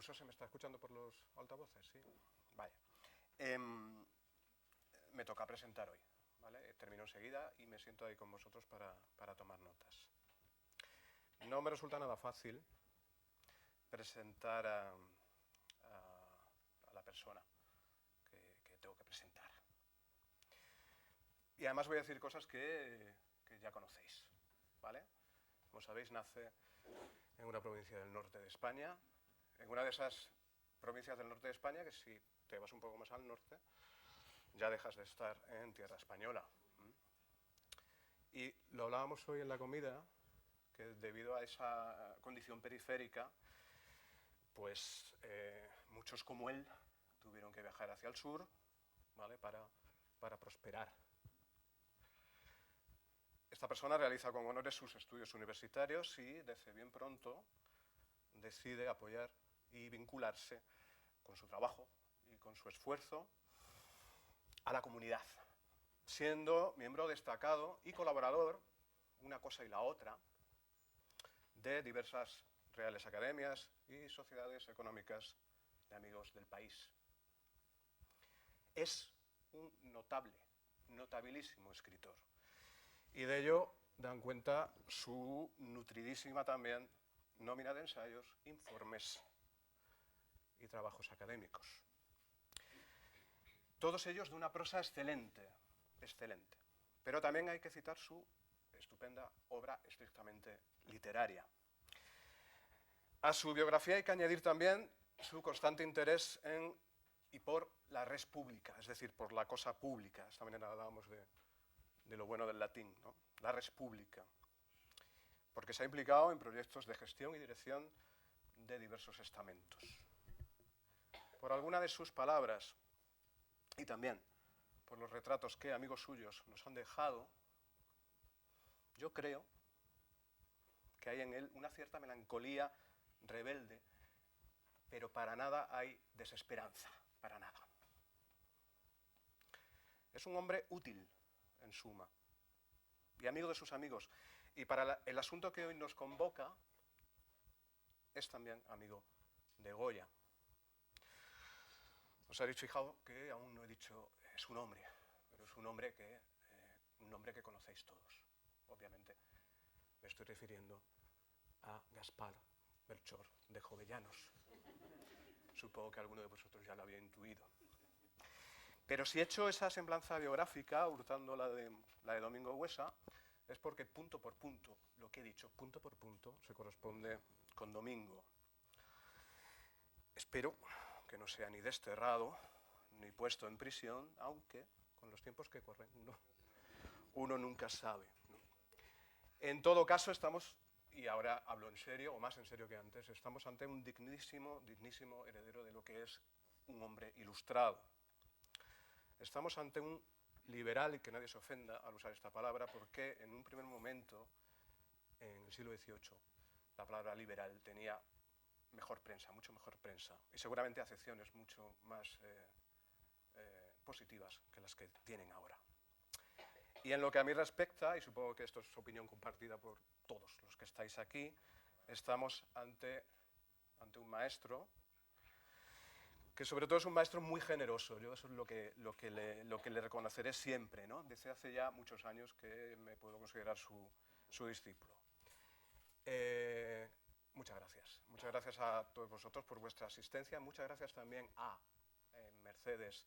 Incluso se me está escuchando por los altavoces, ¿sí? Vaya. Me toca presentar hoy, ¿vale? Termino enseguida y me siento ahí con vosotros para tomar notas. No me resulta nada fácil presentar a la persona que tengo que presentar. Y además voy a decir cosas que ya conocéis, ¿vale? Como sabéis, nace en una provincia del norte de España, en una de esas provincias del norte de España que si te vas un poco más al norte, ya dejas de estar en tierra española. Y lo hablábamos hoy en la comida, que debido a esa condición periférica, pues muchos como él tuvieron que viajar hacia el sur, ¿vale? para prosperar. Esta persona realiza con honores sus estudios universitarios y desde bien pronto decide apoyar y vincularse con su trabajo y con su esfuerzo a la comunidad, siendo miembro destacado y colaborador, una cosa y la otra, de diversas reales academias y sociedades económicas de amigos del país. Es un notable, notabilísimo escritor. Y de ello dan cuenta su nutridísima también nómina de ensayos, informes y trabajos académicos. Todos ellos de una prosa excelente, excelente. Pero también hay que citar su estupenda obra estrictamente literaria. A su biografía hay que añadir también su constante interés en y por la res publica, es decir, por la cosa pública. Esta mañana hablábamos de lo bueno del latín, ¿no? La res publica, porque se ha implicado en proyectos de gestión y dirección de diversos estamentos. Por alguna de sus palabras y también por los retratos que amigos suyos nos han dejado, yo creo que hay en él una cierta melancolía rebelde, pero para nada hay desesperanza, para nada. Es un hombre útil, en suma, y amigo de sus amigos. Y para el asunto que hoy nos convoca, es también amigo de Goya. Os habéis fijado que aún no he dicho su nombre, pero es un nombre que conocéis todos, obviamente. Me estoy refiriendo a Gaspar Melchor de Jovellanos. Supongo que alguno de vosotros ya lo había intuido. Pero si he hecho esa semblanza biográfica, hurtando la de Domingo Huesa, es porque punto por punto, lo que he dicho, punto por punto, se corresponde con Domingo. Espero que no sea ni desterrado, ni puesto en prisión, aunque con los tiempos que corren uno nunca sabe, ¿no? En todo caso, estamos, y ahora hablo en serio, o más en serio que antes, estamos ante un dignísimo heredero de lo que es un hombre ilustrado. Estamos ante un liberal, y que nadie se ofenda al usar esta palabra, porque en un primer momento, en el siglo XVIII, la palabra liberal tenía mejor prensa, mucho mejor prensa, y seguramente acepciones mucho más positivas que las que tienen ahora. Y en lo que a mí respecta, y supongo que esto es opinión compartida por todos los que estáis aquí, estamos ante un maestro que sobre todo es un maestro muy generoso. Yo eso es lo que le reconoceré siempre, ¿no? Desde hace ya muchos años que me puedo considerar su discípulo. Muchas gracias. Muchas gracias a todos vosotros por vuestra asistencia. Muchas gracias también a Mercedes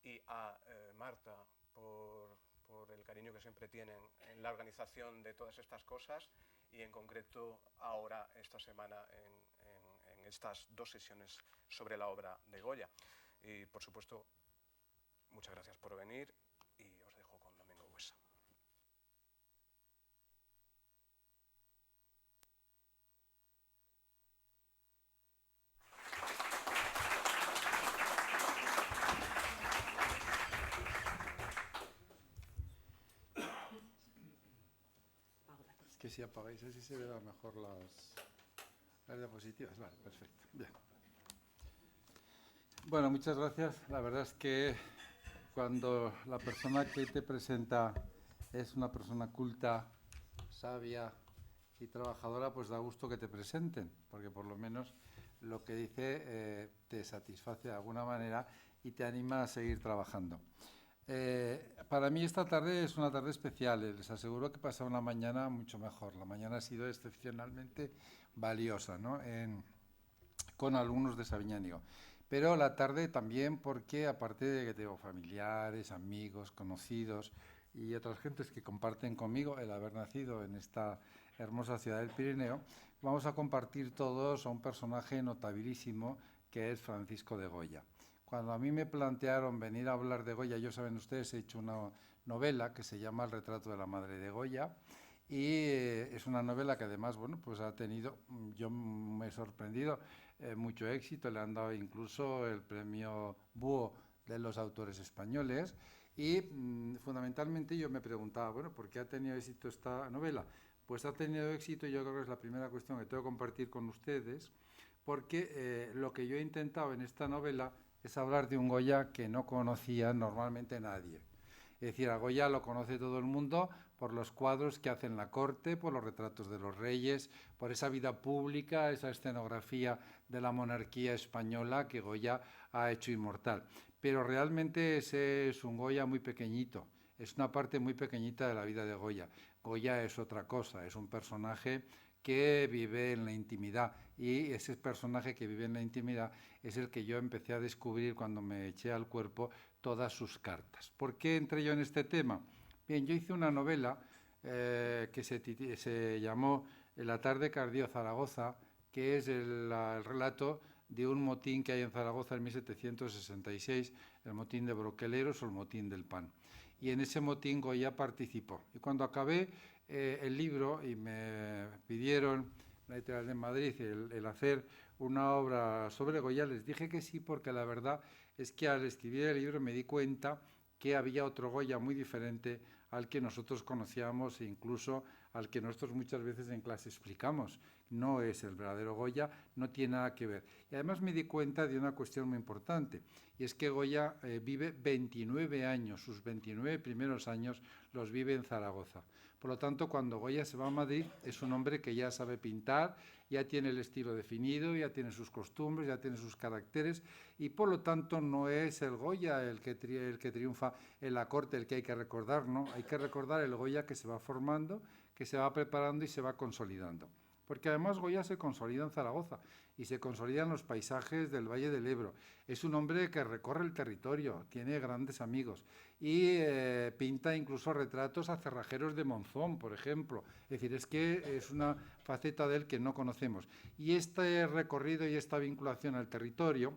y a Marta por el cariño que siempre tienen en la organización de todas estas cosas y en concreto ahora, esta semana, en estas dos sesiones sobre la obra de Goya. Y por supuesto, muchas gracias por venir y os dejo con Domingo Huesa. Es que si apagáis así se verán mejor las diapositivas. Vale, perfecto. Bien. Bueno, muchas gracias. La verdad es que cuando la persona que te presenta es una persona culta, sabia y trabajadora, pues da gusto que te presenten, porque por lo menos lo que dice te satisface de alguna manera y te anima a seguir trabajando. Para mí esta tarde es una tarde especial. Les aseguro que he pasado una mañana mucho mejor. La mañana ha sido excepcionalmente valiosa, ¿no? Con alumnos de Sabiñánigo. Pero la tarde también porque, aparte de que tengo familiares, amigos, conocidos y otras gentes que comparten conmigo el haber nacido en esta hermosa ciudad del Pirineo, vamos a compartir todos a un personaje notabilísimo que es Francisco de Goya. Cuando a mí me plantearon venir a hablar de Goya, yo saben ustedes, he hecho una novela que se llama El retrato de la madre de Goya, y es una novela que además, bueno, pues ha tenido, yo me he sorprendido, mucho éxito, le han dado incluso el premio Búho de los autores españoles y fundamentalmente yo me preguntaba, bueno, ¿por qué ha tenido éxito esta novela? Pues ha tenido éxito, y yo creo que es la primera cuestión que tengo que compartir con ustedes, porque lo que yo he intentado en esta novela es hablar de un Goya que no conocía normalmente nadie. Es decir, a Goya lo conoce todo el mundo por los cuadros que hace en la corte, por los retratos de los reyes, por esa vida pública, esa escenografía de la monarquía española que Goya ha hecho inmortal. Pero realmente ese es un Goya muy pequeñito, es una parte muy pequeñita de la vida de Goya. Goya es otra cosa, es un personaje que vive en la intimidad, y ese personaje que vive en la intimidad es el que yo empecé a descubrir cuando me eché al cuerpo todas sus cartas. ¿Por qué entré yo en este tema? Bien, yo hice una novela que se llamó La tarde que ardió Zaragoza, que es el relato de un motín que hay en Zaragoza en 1766, el motín de Broqueleros o el motín del pan. Y en ese motín Goya participó. Y cuando acabé el libro y me pidieron la editorial de Madrid el hacer una obra sobre Goya, les dije que sí, porque la verdad es que al escribir el libro me di cuenta que había otro Goya muy diferente al que nosotros conocíamos e incluso al que nosotros muchas veces en clase explicamos. No es el verdadero Goya, no tiene nada que ver. Y además me di cuenta de una cuestión muy importante, y es que Goya vive 29 años, sus 29 primeros años los vive en Zaragoza. Por lo tanto, cuando Goya se va a Madrid, es un hombre que ya sabe pintar, ya tiene el estilo definido, ya tiene sus costumbres, ya tiene sus caracteres, y por lo tanto no es el Goya el que triunfa en la corte, el que hay que recordar, no, hay que recordar el Goya que se va formando, que se va preparando y se va consolidando. Porque además Goya se consolida en Zaragoza y se consolida en los paisajes del Valle del Ebro. Es un hombre que recorre el territorio, tiene grandes amigos y pinta incluso retratos a cerrajeros de Monzón, por ejemplo. Es decir, es que es una faceta de él que no conocemos. Y este recorrido y esta vinculación al territorio,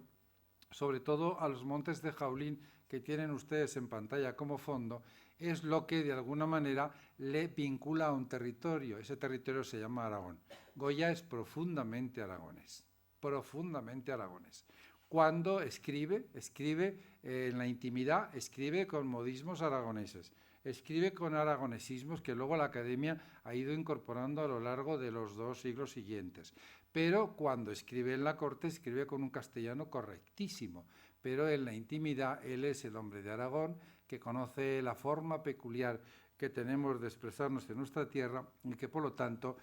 sobre todo a los montes de Jaulín que tienen ustedes en pantalla como fondo, es lo que de alguna manera le vincula a un territorio. Ese territorio se llama Aragón. Goya es profundamente aragonés, profundamente aragonés. Cuando escribe en la intimidad, escribe con modismos aragoneses, escribe con aragonesismos que luego la Academia ha ido incorporando a lo largo de los 2 siglos siguientes. Pero cuando escribe en la corte, escribe con un castellano correctísimo. Pero en la intimidad, él es el hombre de Aragón, que conoce la forma peculiar que tenemos de expresarnos en nuestra tierra y que, por lo tanto,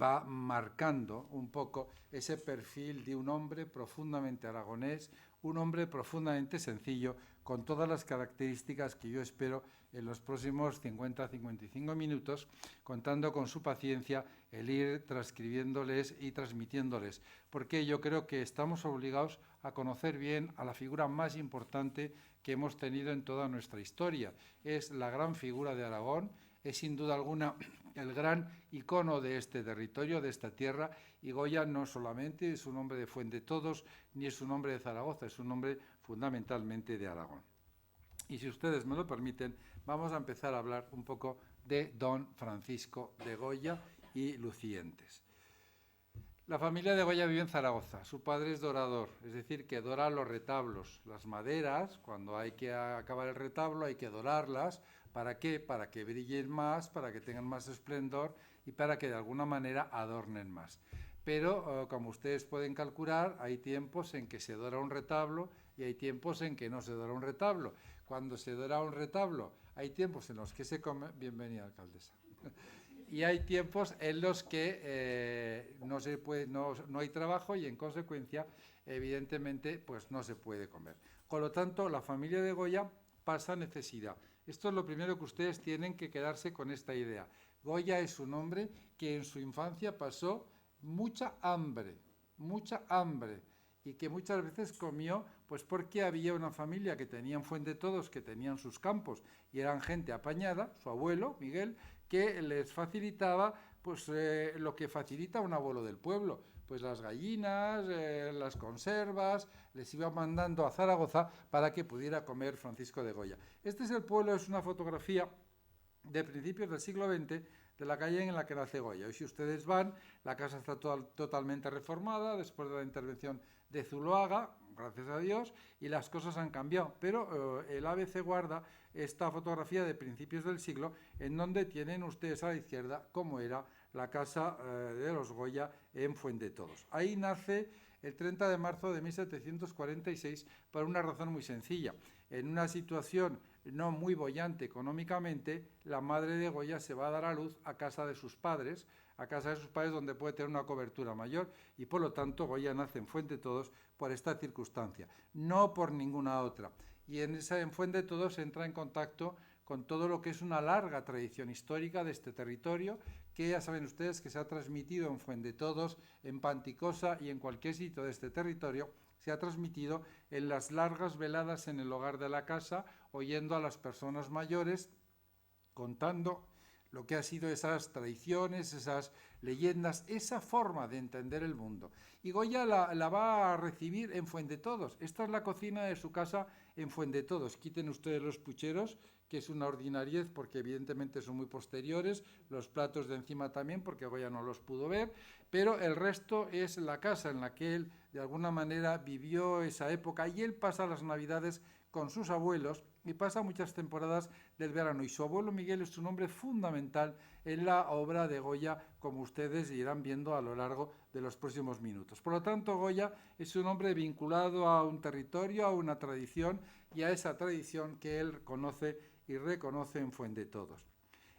va marcando un poco ese perfil de un hombre profundamente aragonés, un hombre profundamente sencillo, con todas las características que yo espero en los próximos 50-55 minutos, contando con su paciencia, el ir transcribiéndoles y transmitiéndoles, porque yo creo que estamos obligados a conocer bien a la figura más importante que hemos tenido en toda nuestra historia. Es la gran figura de Aragón, es sin duda alguna el gran icono de este territorio, de esta tierra, y Goya no solamente es un hombre de Fuendetodos, ni es un hombre de Zaragoza, es un hombre fundamentalmente de Aragón. Y si ustedes me lo permiten, vamos a empezar a hablar un poco de don Francisco de Goya y lucientes. La familia de Goya vive en Zaragoza. Su padre es dorador, es decir, que dora los retablos, las maderas. Cuando hay que acabar el retablo hay que dorarlas. ¿Para qué? Para que brillen más, para que tengan más esplendor y para que de alguna manera adornen más. Pero, como ustedes pueden calcular, hay tiempos en que se dora un retablo y hay tiempos en que no se dora un retablo. Cuando se dora un retablo, hay tiempos en los que se come... Bienvenida, alcaldesa. y hay tiempos en los que no hay trabajo y en consecuencia, evidentemente, pues no se puede comer. Con lo tanto, la familia de Goya pasa necesidad. Esto es lo primero que ustedes tienen que quedarse con esta idea. Goya es un hombre que en su infancia pasó mucha hambre, y que muchas veces comió, pues porque había una familia que tenía en Fuendetodos, que tenían sus campos y eran gente apañada, su abuelo, Miguel, que les facilitaba pues lo que facilita un abuelo del pueblo, pues las gallinas, las conservas, les iba mandando a Zaragoza para que pudiera comer Francisco de Goya. Este es el pueblo, es una fotografía de principios del siglo XX de la calle en la que nace Goya. Hoy si ustedes van, la casa está totalmente reformada después de la intervención de Zuloaga, gracias a Dios, y las cosas han cambiado. Pero el ABC guarda esta fotografía de principios del siglo en donde tienen ustedes a la izquierda cómo era la casa de los Goya en Fuendetodos. Ahí nace el 30 de marzo de 1746 por una razón muy sencilla. En una situación no muy boyante económicamente, la madre de Goya se va a dar a luz a casa de sus padres, donde puede tener una cobertura mayor, y por lo tanto Goya nace en Fuendetodos por esta circunstancia, no por ninguna otra. Y en Fuendetodos entra en contacto con todo lo que es una larga tradición histórica de este territorio, que ya saben ustedes que se ha transmitido en Fuendetodos, en Panticosa y en cualquier sitio de este territorio, se ha transmitido en las largas veladas en el hogar de la casa, oyendo a las personas mayores contando lo que ha sido esas tradiciones, esas leyendas, esa forma de entender el mundo. Y Goya la va a recibir en Fuendetodos. Esta es la cocina de su casa en Fuendetodos. Quiten ustedes los pucheros, que es una ordinariez porque evidentemente son muy posteriores, los platos de encima también porque Goya no los pudo ver, pero el resto es la casa en la que él de alguna manera vivió esa época y él pasa las Navidades con sus abuelos y pasa muchas temporadas del verano. Y su abuelo Miguel es un hombre fundamental en la obra de Goya, como ustedes irán viendo a lo largo de los próximos minutos. Por lo tanto, Goya es un hombre vinculado a un territorio, a una tradición y a esa tradición que él conoce y reconoce en Fuendetodos.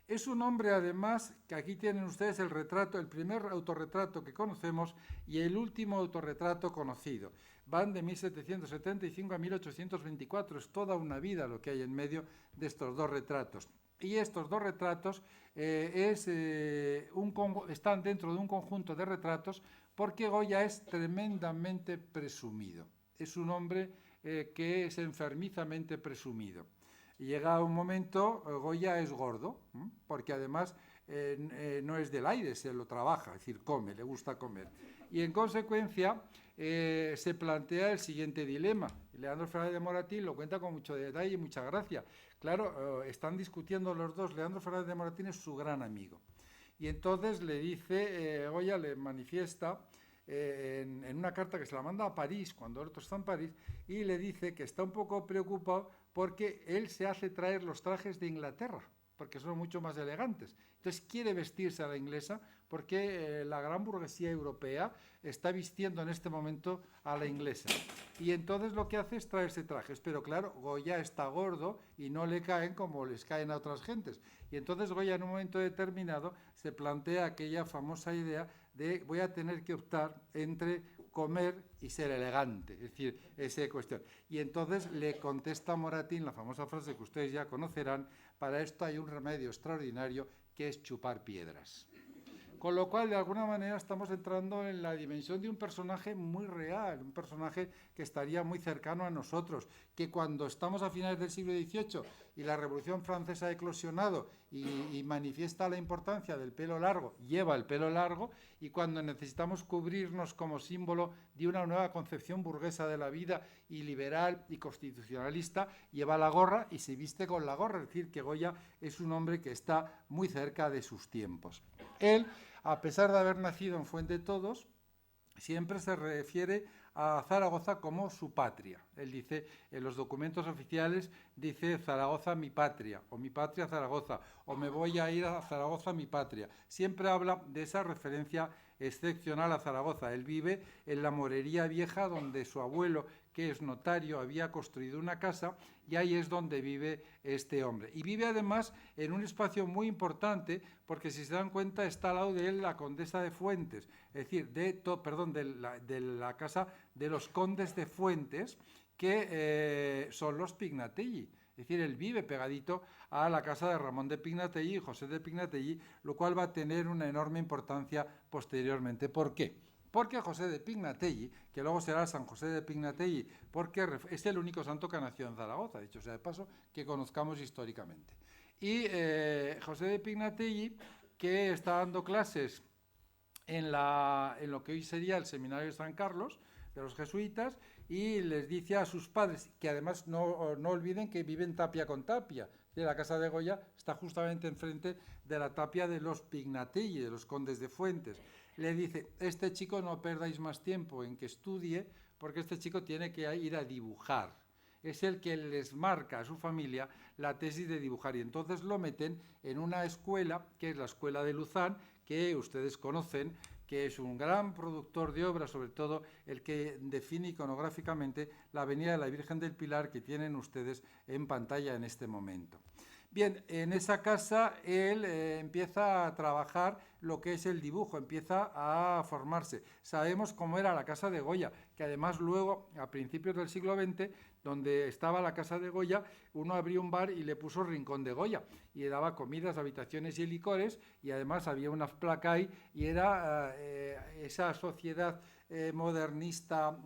Es un hombre, además, que aquí tienen ustedes el retrato, el primer autorretrato que conocemos y el último autorretrato conocido. Van de 1775 a 1824, es toda una vida lo que hay en medio de estos dos retratos. Y estos dos retratos están dentro de un conjunto de retratos porque Goya es tremendamente presumido. Es un hombre que es enfermizamente presumido. Y llega un momento, Goya es gordo, porque además no es del aire, se lo trabaja, es decir, come, le gusta comer. Y en consecuencia se plantea el siguiente dilema. Leandro Fernández de Moratín lo cuenta con mucho detalle y mucha gracia. Claro, están discutiendo los dos, Leandro Fernández de Moratín es su gran amigo. Y entonces le dice, Goya le manifiesta en una carta que se la manda a París, cuando el otro está en París, y le dice que está un poco preocupado porque él se hace traer los trajes de Inglaterra, porque son mucho más elegantes. Entonces quiere vestirse a la inglesa porque la gran burguesía europea está vistiendo en este momento a la inglesa. Y entonces lo que hace es traerse trajes, pero claro, Goya está gordo y no le caen como les caen a otras gentes. Y entonces Goya en un momento determinado se plantea aquella famosa idea de voy a tener que optar entre comer y ser elegante, es decir, esa cuestión. Y entonces le contesta Moratín la famosa frase que ustedes ya conocerán, para esto hay un remedio extraordinario que es chupar piedras. Con lo cual, de alguna manera, estamos entrando en la dimensión de un personaje muy real, un personaje que estaría muy cercano a nosotros, que cuando estamos a finales del siglo XVIII y la Revolución Francesa ha eclosionado y manifiesta la importancia del pelo largo, lleva el pelo largo, y cuando necesitamos cubrirnos como símbolo de una nueva concepción burguesa de la vida y liberal y constitucionalista, lleva la gorra y se viste con la gorra, es decir, que Goya es un hombre que está muy cerca de sus tiempos. Él, a pesar de haber nacido en Fuendetodos, siempre se refiere a Zaragoza como su patria. Él dice, en los documentos oficiales, dice Zaragoza mi patria, o mi patria Zaragoza, o me voy a ir a Zaragoza mi patria. Siempre habla de esa referencia excepcional a Zaragoza. Él vive en la Morería Vieja, donde su abuelo, que es notario, había construido una casa, y ahí es donde vive este hombre. Y vive además en un espacio muy importante, porque si se dan cuenta está al lado de él la Condesa de Fuentes, es decir, de la casa de los condes de Fuentes, que son los Pignatelli. Es decir, él vive pegadito a la casa de Ramón de Pignatelli y José de Pignatelli, lo cual va a tener una enorme importancia posteriormente. ¿Por qué? Porque José de Pignatelli, que luego será San José de Pignatelli, porque es el único santo que nació en Zaragoza, dicho sea de paso, que conozcamos históricamente. Y José de Pignatelli, que está dando clases en lo que hoy sería el Seminario de San Carlos, de los jesuitas, y les dice a sus padres, que además no olviden que viven tapia con tapia, que la casa de Goya está justamente enfrente de la tapia de los Pignatelli, de los condes de Fuentes. Le dice, este chico no perdáis más tiempo en que estudie, porque este chico tiene que ir a dibujar. Es el que les marca a su familia la tesis de dibujar, y entonces lo meten en una escuela, que es la Escuela de Luzán, que ustedes conocen, que es un gran productor de obras, sobre todo el que define iconográficamente la Avenida de la Virgen del Pilar, que tienen ustedes en pantalla en este momento. Bien, en esa casa él empieza a trabajar lo que es el dibujo, empieza a formarse. Sabemos cómo era la casa de Goya, que además luego, a principios del siglo XX, donde estaba la casa de Goya, uno abrió un bar y le puso Rincón de Goya, y daba comidas, habitaciones y licores, y además había una placa ahí, y era esa sociedad modernista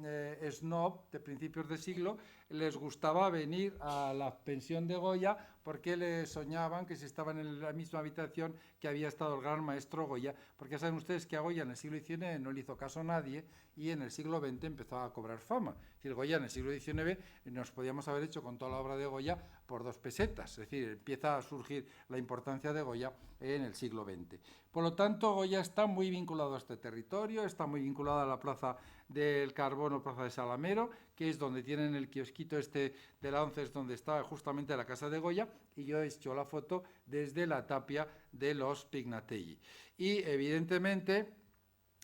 snob de principios de siglo, les gustaba venir a la pensión de Goya porque les soñaban que se estaban en la misma habitación que había estado el gran maestro Goya, porque ya saben ustedes que a Goya en el siglo XIX no le hizo caso a nadie, y en el siglo XX empezó a cobrar fama. Es decir, Goya en el siglo XIX nos podíamos haber hecho con toda la obra de Goya por 2 pesetas, es decir, empieza a surgir la importancia de Goya en el siglo XX. Por lo tanto, Goya está muy vinculado a este territorio, está muy vinculado a la Plaza del Carbón o Plaza de Salamero, que es donde tienen el kiosquito este de la 11, es donde está justamente la casa de Goya, y yo he hecho la foto desde la tapia de los Pignatelli. Y evidentemente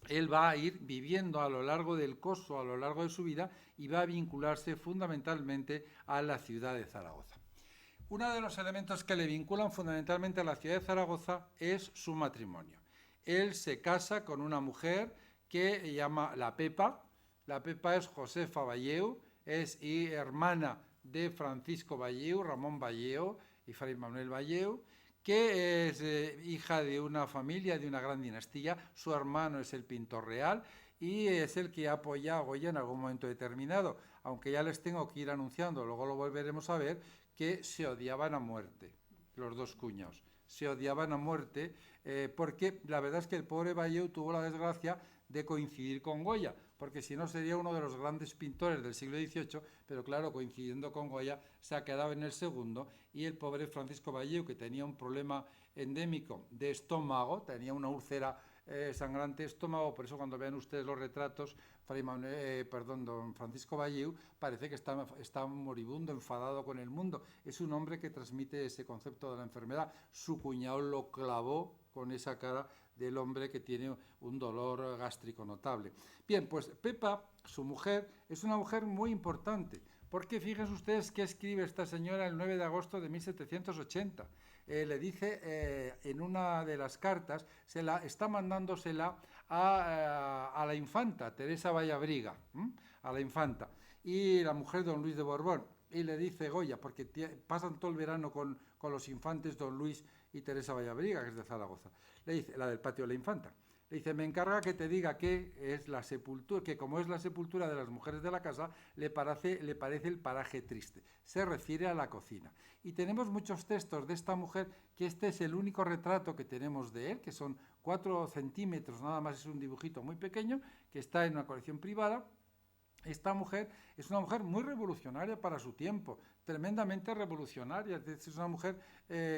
él va a ir viviendo a lo largo del coso, a lo largo de su vida, y va a vincularse fundamentalmente a la ciudad de Zaragoza. Uno de los elementos que le vinculan fundamentalmente a la ciudad de Zaragoza es su matrimonio. Él se casa con una mujer que llama la Pepa. La Pepa es Josefa Valleu, es hermana de Francisco Valleu, Ramón Valleu y Fray Manuel Valleu, que es hija de una familia, de una gran dinastía. Su hermano es el pintor real y es el que apoya a Goya en algún momento determinado, aunque ya les tengo que ir anunciando, luego lo volveremos a ver, que se odiaban a muerte, los dos cuñados. Se odiaban a muerte porque la verdad es que el pobre Valleu tuvo la desgracia de coincidir con Goya, porque si no sería uno de los grandes pintores del siglo XVIII, pero claro, coincidiendo con Goya se ha quedado en el segundo, y el pobre Francisco Valleu, que tenía un problema endémico de estómago, tenía una úlcera sangrante de estómago, por eso cuando vean ustedes los retratos, don Francisco Valleu parece que está moribundo, enfadado con el mundo. Es un hombre que transmite ese concepto de la enfermedad. Su cuñado lo clavó con esa cara del hombre que tiene un dolor gástrico notable. Bien, pues Pepa, su mujer, es una mujer muy importante, porque fíjense ustedes qué escribe esta señora el 9 de agosto de 1780. Le dice en una de las cartas, está mandándosela a la infanta, Teresa Vallabriga, a la infanta, y la mujer de don Luis de Borbón. Y le dice Goya, porque pasan todo el verano con los infantes don Luis y Teresa Vallabriga, que es de Zaragoza. Le dice, la del patio de la infanta. Le dice, me encarga que te diga que es la sepultura, que como es la sepultura de las mujeres de la casa, le parece el paraje triste. Se refiere a la cocina. Y tenemos muchos textos de esta mujer, que este es el único retrato que tenemos de él, que son 4 centímetros, nada más, es un dibujito muy pequeño, que está en una colección privada. Esta mujer es una mujer muy revolucionaria para su tiempo, tremendamente revolucionaria, es una mujer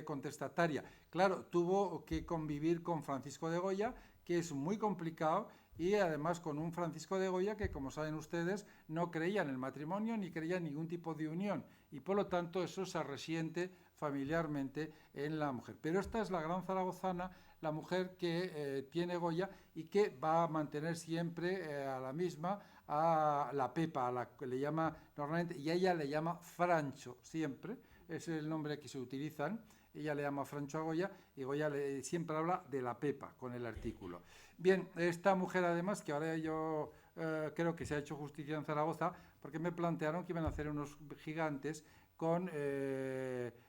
contestataria. Claro, tuvo que convivir con Francisco de Goya, que es muy complicado, y además con un Francisco de Goya que, como saben ustedes, no creía en el matrimonio ni creía en ningún tipo de unión, y por lo tanto eso se resiente familiarmente en la mujer. Pero esta es la gran zaragozana, la mujer que tiene Goya y que va a mantener siempre a la misma, a la Pepa, a la que le llama normalmente, y ella le llama Francho siempre, es el nombre que se utilizan. Ella le llama Francho a Goya y Goya siempre habla de la Pepa con el artículo. Bien, esta mujer además, que ahora yo creo que se ha hecho justicia en Zaragoza, porque me plantearon que iban a hacer unos gigantes con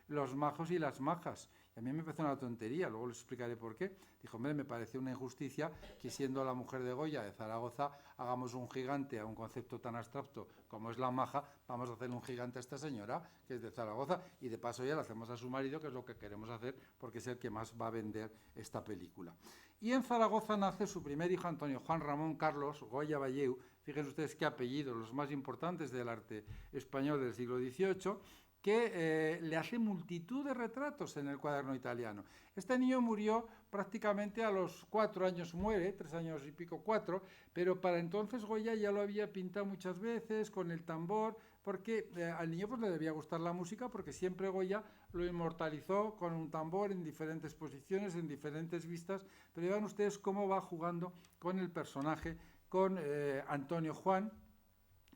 los majos y las majas. Y a mí me parece una tontería, luego les explicaré por qué. Dijo, hombre, me parece una injusticia que siendo la mujer de Goya de Zaragoza hagamos un gigante a un concepto tan abstracto como es la maja, vamos a hacer un gigante a esta señora que es de Zaragoza y de paso ya le hacemos a su marido, que es lo que queremos hacer porque es el que más va a vender esta película. Y en Zaragoza nace su primer hijo, Antonio Juan Ramón Carlos Goya Valleu. Fíjense ustedes qué apellidos, los más importantes del arte español del siglo XVIII, que le hace multitud de retratos en el cuaderno italiano. Este niño murió prácticamente a los 4 años, muere, 3 años y pico, 4, pero para entonces Goya ya lo había pintado muchas veces con el tambor, porque al niño pues le debía gustar la música, porque siempre Goya lo inmortalizó con un tambor en diferentes posiciones, en diferentes vistas, pero vean ustedes cómo va jugando con el personaje, con Antonio Juan,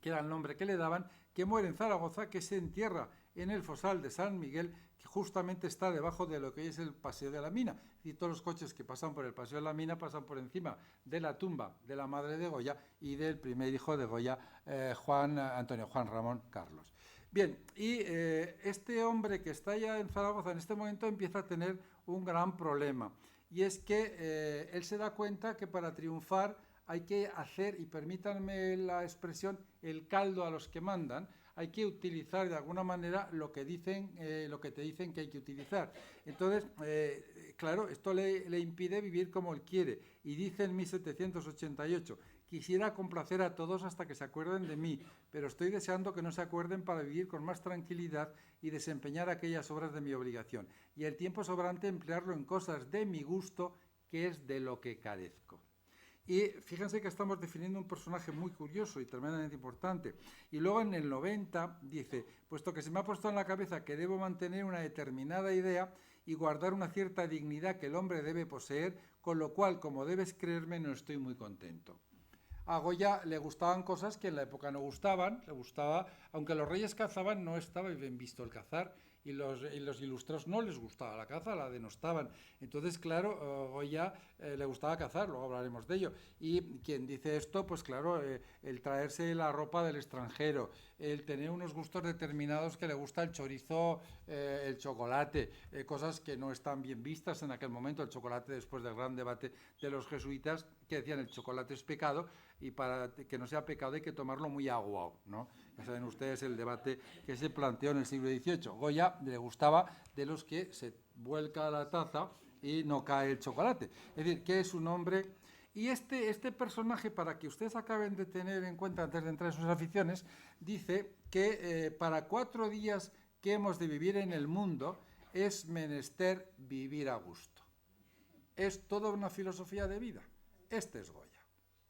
que era el nombre que le daban, que muere en Zaragoza, que se entierra en el Fosal de San Miguel, que justamente está debajo de lo que es el Paseo de la Mina. Y todos los coches que pasan por el Paseo de la Mina pasan por encima de la tumba de la madre de Goya y del primer hijo de Goya, Antonio Juan Ramón Carlos. Bien, y este hombre que está ya en Zaragoza en este momento empieza a tener un gran problema. Y es que él se da cuenta que para triunfar hay que hacer, y permítanme la expresión, el caldo a los que mandan. Hay que utilizar de alguna manera lo que te dicen que hay que utilizar. Entonces, claro, esto le impide vivir como él quiere. Y dice en 1788, quisiera complacer a todos hasta que se acuerden de mí, pero estoy deseando que no se acuerden para vivir con más tranquilidad y desempeñar aquellas obras de mi obligación. Y el tiempo sobrante emplearlo en cosas de mi gusto, que es de lo que carezco. Y fíjense que estamos definiendo un personaje muy curioso y tremendamente importante. Y luego en el 90 dice, puesto que se me ha puesto en la cabeza que debo mantener una determinada idea y guardar una cierta dignidad que el hombre debe poseer, con lo cual, como debes creerme, no estoy muy contento. A Goya le gustaban cosas que en la época no gustaban, le gustaba, aunque los reyes cazaban, no estaba bien visto el cazar, y los ilustrados no les gustaba la caza, la denostaban. Entonces, claro, Goya le gustaba cazar, luego hablaremos de ello. Y quien dice esto, pues claro, el traerse la ropa del extranjero, el tener unos gustos determinados, que le gusta el chorizo, el chocolate, cosas que no están bien vistas en aquel momento. El chocolate, después del gran debate de los jesuitas, que decían el chocolate es pecado, y para que no sea pecado hay que tomarlo muy aguado, ¿no? Ya saben ustedes el debate que se planteó en el siglo XVIII. Goya le gustaba de los que se vuelca la taza y no cae el chocolate. Es decir, que es un hombre. Y este personaje, para que ustedes acaben de tener en cuenta antes de entrar en sus aficiones, dice que para 4 días que hemos de vivir en el mundo es menester vivir a gusto. Es toda una filosofía de vida. Este es Goya.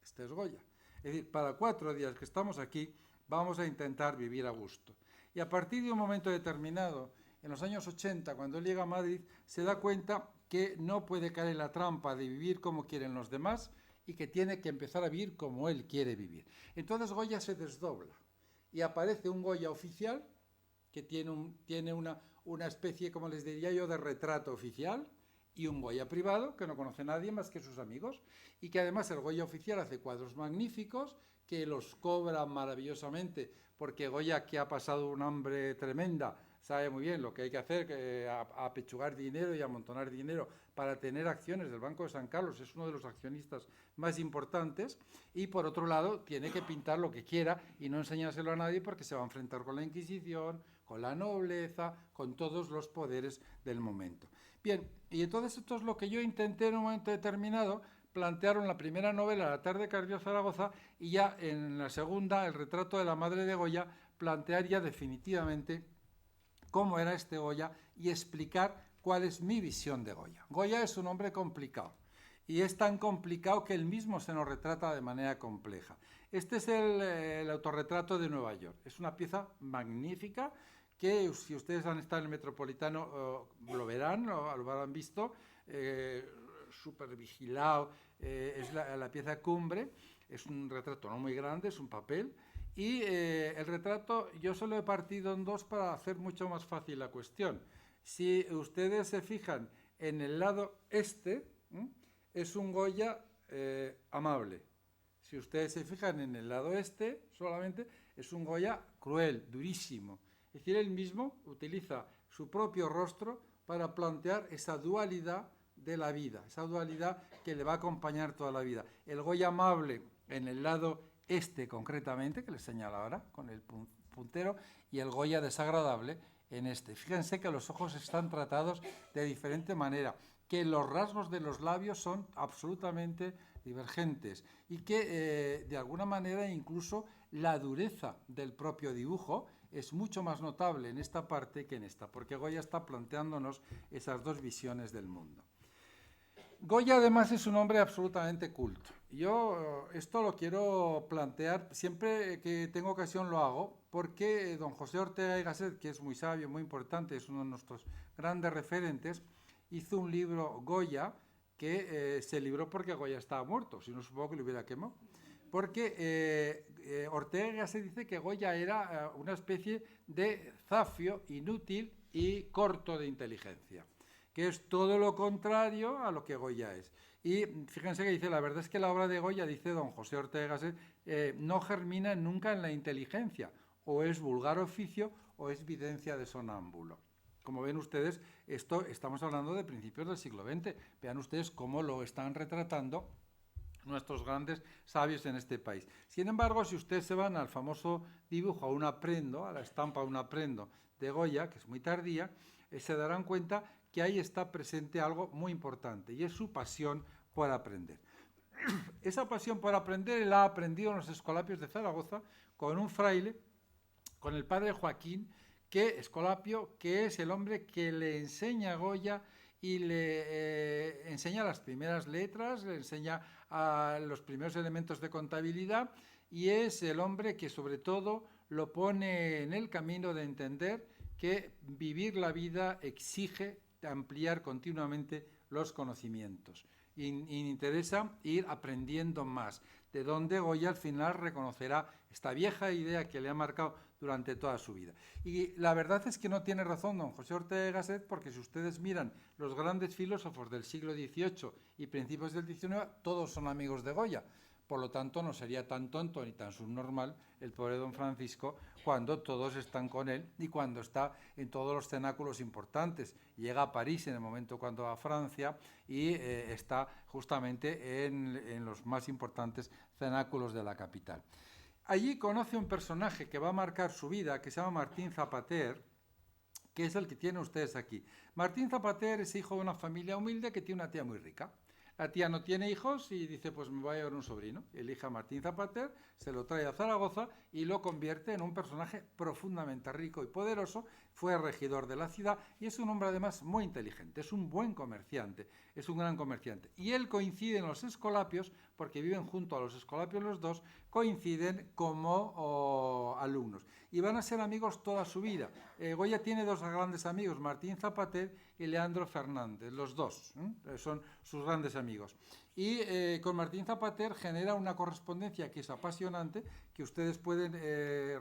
Este es Goya. Es decir, para 4 días que estamos aquí, vamos a intentar vivir a gusto. Y a partir de un momento determinado, en los años 80, cuando él llega a Madrid, se da cuenta que no puede caer en la trampa de vivir como quieren los demás y que tiene que empezar a vivir como él quiere vivir. Entonces Goya se desdobla y aparece un Goya oficial, que tiene una especie, como les diría yo, de retrato oficial, y un Goya privado, que no conoce nadie más que sus amigos, y que además el Goya oficial hace cuadros magníficos, que los cobra maravillosamente, porque Goya, que ha pasado un hambre tremenda, sabe muy bien lo que hay que hacer, apechugar dinero y amontonar dinero para tener acciones del Banco de San Carlos, es uno de los accionistas más importantes, y por otro lado tiene que pintar lo que quiera y no enseñárselo a nadie porque se va a enfrentar con la Inquisición, con la nobleza, con todos los poderes del momento. Bien, y entonces esto es lo que yo intenté en un momento determinado. Plantearon la primera novela, La tarde que ardió Zaragoza, y ya en la segunda, El retrato de la madre de Goya, plantear ya definitivamente cómo era este Goya y explicar cuál es mi visión de Goya. Goya es un hombre complicado, y es tan complicado que él mismo se nos retrata de manera compleja. Este es el autorretrato de Nueva York. Es una pieza magnífica que, si ustedes han estado en el Metropolitano, lo verán, lo habrán visto. súper vigilado, es la pieza cumbre, es un retrato no muy grande, es un papel, y el retrato yo se lo he partido en dos para hacer mucho más fácil la cuestión. Si ustedes se fijan en el lado es un Goya amable. Si ustedes se fijan en el lado solamente es un Goya cruel, durísimo. Es decir, él mismo utiliza su propio rostro para plantear esa dualidad de la vida, esa dualidad que le va a acompañar toda la vida. El Goya amable en el lado concretamente, que les señalo ahora con el puntero, y el Goya desagradable en este. Fíjense que los ojos están tratados de diferente manera, que los rasgos de los labios son absolutamente divergentes y que de alguna manera incluso la dureza del propio dibujo es mucho más notable en esta parte que en esta, porque Goya está planteándonos esas dos visiones del mundo. Goya además es un hombre absolutamente culto. Yo esto lo quiero plantear, siempre que tengo ocasión lo hago, porque don José Ortega y Gasset, que es muy sabio, muy importante, es uno de nuestros grandes referentes, hizo un libro Goya que se libró porque Goya estaba muerto, si no supongo que lo hubiera quemado. Porque Ortega y Gasset dice que Goya era una especie de zafio inútil y corto de inteligencia, que es todo lo contrario a lo que Goya es. Y fíjense que dice, la verdad es que la obra de Goya, dice don José Ortega y Gasset, no germina nunca en la inteligencia, o es vulgar oficio o es videncia de sonámbulo. Como ven ustedes, estamos hablando de principios del siglo XX. Vean ustedes cómo lo están retratando nuestros grandes sabios en este país. Sin embargo, si ustedes se van al famoso dibujo, a un aprendo, a la estampa a un aprendo de Goya, que es muy tardía, se darán cuenta que ahí está presente algo muy importante, y es su pasión por aprender. Esa pasión por aprender él ha aprendido en los Escolapios de Zaragoza con un fraile, con el padre Joaquín, Escolapio, que es el hombre que le enseña a Goya y le enseña las primeras letras, le enseña los primeros elementos de contabilidad, y es el hombre que sobre todo lo pone en el camino de entender que vivir la vida exige ampliar continuamente los conocimientos. Y interesa ir aprendiendo más, de donde Goya al final reconocerá esta vieja idea que le ha marcado durante toda su vida. Y la verdad es que no tiene razón don José Ortega y Gasset, porque si ustedes miran los grandes filósofos del siglo XVIII y principios del XIX, todos son amigos de Goya. Por lo tanto, no sería tan tonto ni tan subnormal el pobre don Francisco cuando todos están con él y cuando está en todos los cenáculos importantes. Llega a París en el momento cuando va a Francia y está justamente en los más importantes cenáculos de la capital. Allí conoce un personaje que va a marcar su vida, que se llama Martín Zapater, que es el que tienen ustedes aquí. Martín Zapater es hijo de una familia humilde que tiene una tía muy rica. La tía no tiene hijos y dice, pues me voy a llevar un sobrino. Elige a Martín Zapater, se lo trae a Zaragoza y lo convierte en un personaje profundamente rico y poderoso. Fue regidor de la ciudad y es un hombre además muy inteligente, es un buen comerciante, es un gran comerciante. Y él coincide en los Escolapios, porque viven junto a los Escolapios los dos, coinciden como alumnos. Y van a ser amigos toda su vida. Goya tiene dos grandes amigos, Martín Zapater y Leandro Fernández, los dos, son sus grandes amigos. Y con Martín Zapater genera una correspondencia que es apasionante, que ustedes pueden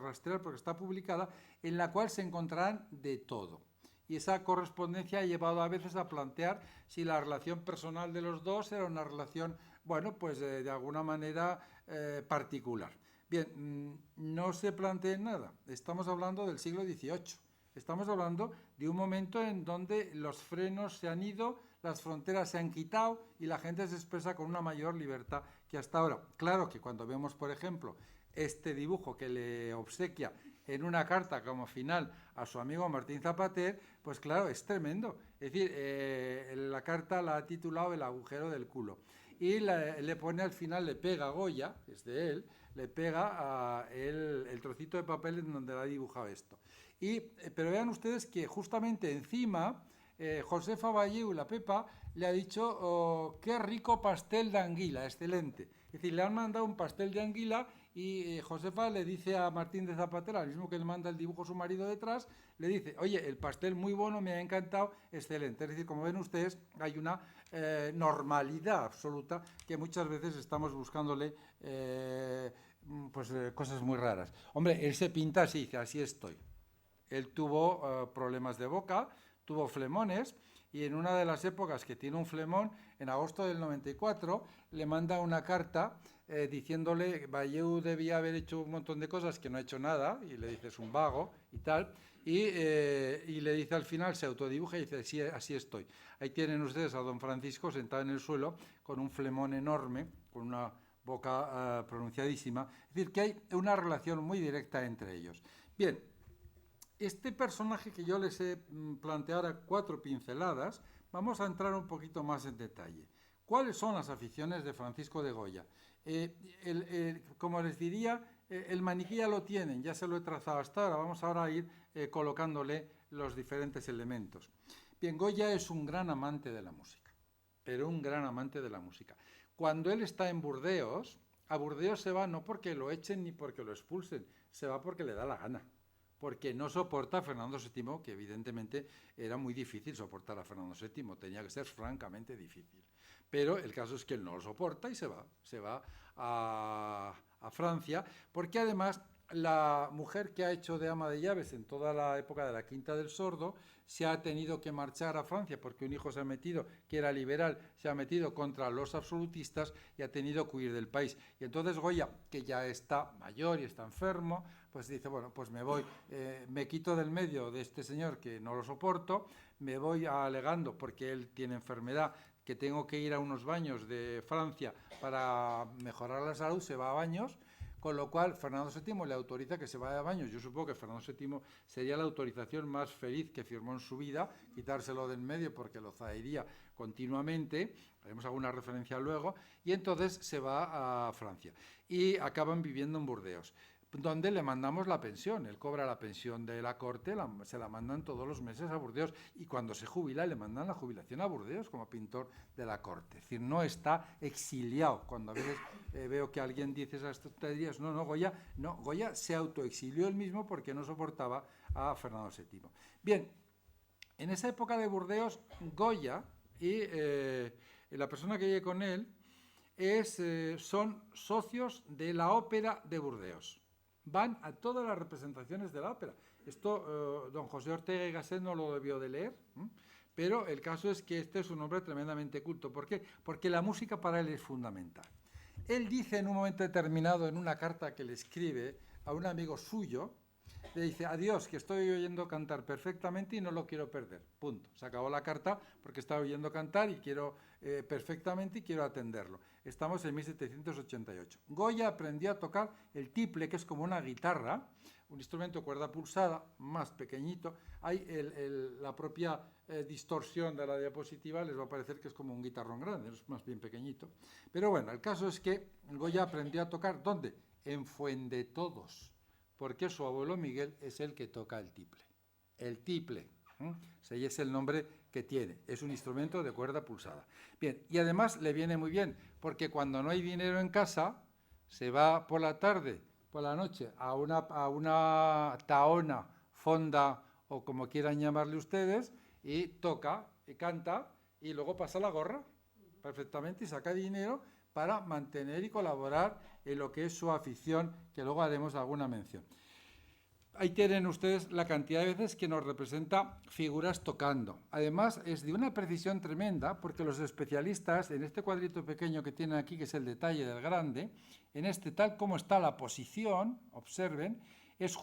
rastrear porque está publicada, en la cual se encontrarán de todo. Y esa correspondencia ha llevado a veces a plantear si la relación personal de los dos era una relación, bueno, pues de alguna manera particular. Bien, no se planteen nada. Estamos hablando del siglo XVIII. Estamos hablando de un momento en donde los frenos se han ido, las fronteras se han quitado y la gente se expresa con una mayor libertad que hasta ahora. Claro que cuando vemos, por ejemplo, este dibujo que le obsequia en una carta como final a su amigo Martín Zapater, pues claro, es tremendo. Es decir, la carta la ha titulado El agujero del culo. Y le pone al final, le pega a Goya, es de él, le pega el trocito de papel en donde le ha dibujado esto. Pero vean ustedes que justamente encima Josefa Valleu, la Pepa, le ha dicho qué rico pastel de anguila, excelente. Es decir, le han mandado un pastel de anguila y Josefa le dice a Martín de Zapatera, al mismo que le manda el dibujo a su marido detrás, le dice, oye, el pastel muy bueno, me ha encantado, excelente. Es decir, como ven ustedes, hay una normalidad absoluta que muchas veces estamos buscándole cosas muy raras. Hombre, él se pinta así, dice, así estoy. Él tuvo problemas de boca, tuvo flemones, y en una de las épocas que tiene un flemón, en agosto del 94, le manda una carta diciéndole, Valleu debía haber hecho un montón de cosas que no ha hecho nada, y le dice, es un vago y tal, y le dice al final, se autodibuja y dice, sí, así estoy. Ahí tienen ustedes a don Francisco sentado en el suelo con un flemón enorme, con una boca pronunciadísima. Es decir, que hay una relación muy directa entre ellos. Bien, este personaje que yo les he planteado ahora 4 pinceladas, vamos a entrar un poquito más en detalle. ¿Cuáles son las aficiones de Francisco de Goya? Como les diría, el maniquí ya lo tienen, ya se lo he trazado hasta ahora, vamos ahora a ir colocándole los diferentes elementos. Bien, Goya es un gran amante de la música, pero un gran amante de la música. Cuando él está en Burdeos, a Burdeos se va no porque lo echen ni porque lo expulsen, se va porque le da la gana, porque no soporta a Fernando VII, que evidentemente era muy difícil soportar a Fernando VII, tenía que ser francamente difícil. Pero el caso es que él no lo soporta y se va a Francia, porque además la mujer que ha hecho de ama de llaves en toda la época de la Quinta del Sordo se ha tenido que marchar a Francia porque un hijo se ha metido, que era liberal, se ha metido contra los absolutistas y ha tenido que huir del país. Y entonces Goya, que ya está mayor y está enfermo, pues dice, bueno, pues me voy, me quito del medio de este señor que no lo soporto, me voy alegando porque él tiene enfermedad, que tengo que ir a unos baños de Francia para mejorar la salud, se va a baños, con lo cual Fernando VII le autoriza que se vaya a baños. Yo supongo que Fernando VII sería la autorización más feliz que firmó en su vida, quitárselo del medio porque lo zahería continuamente, haremos alguna referencia luego, y entonces se va a Francia y acaban viviendo en Burdeos, donde le mandamos la pensión. Él cobra la pensión de la corte, se la mandan todos los meses a Burdeos, y cuando se jubila le mandan la jubilación a Burdeos como pintor de la corte. Es decir, no está exiliado. Cuando a veces veo que alguien dice esas tonterías, no, Goya se autoexilió él mismo porque no soportaba a Fernando VII. Bien, en esa época de Burdeos, Goya y la persona que vive con él son socios de la ópera de Burdeos. Van a todas las representaciones de la ópera. Esto don José Ortega y Gasset no lo debió de leer, pero el caso es que este es un hombre tremendamente culto. ¿Por qué? Porque la música para él es fundamental. Él dice en un momento determinado, en una carta que le escribe a un amigo suyo, le dice, adiós, que estoy oyendo cantar perfectamente y no lo quiero perder. Punto. Se acabó la carta porque estaba oyendo cantar y quiero perfectamente y quiero atenderlo. Estamos en 1788. Goya aprendió a tocar el tiple, que es como una guitarra, un instrumento de cuerda pulsada, más pequeñito. Hay la propia distorsión de la diapositiva, les va a parecer que es como un guitarrón grande, es más bien pequeñito. Pero bueno, el caso es que Goya aprendió a tocar, ¿dónde? En Fuendetodos, porque su abuelo Miguel es el que toca el tiple. El tiple, ese es el nombre que tiene, es un instrumento de cuerda pulsada. Bien, y además le viene muy bien, porque cuando no hay dinero en casa, se va por la tarde, por la noche, a una taona, fonda, o como quieran llamarle ustedes, y toca, y canta, y luego pasa la gorra, perfectamente, y saca dinero para mantener y colaborar en lo que es su afición, que luego haremos alguna mención. Ahí tienen ustedes la cantidad de veces que nos representa figuras tocando. Además, es de una precisión tremenda, porque los especialistas, en este cuadrito pequeño que tienen aquí, que es el detalle del grande, en este tal como está la posición, observen, es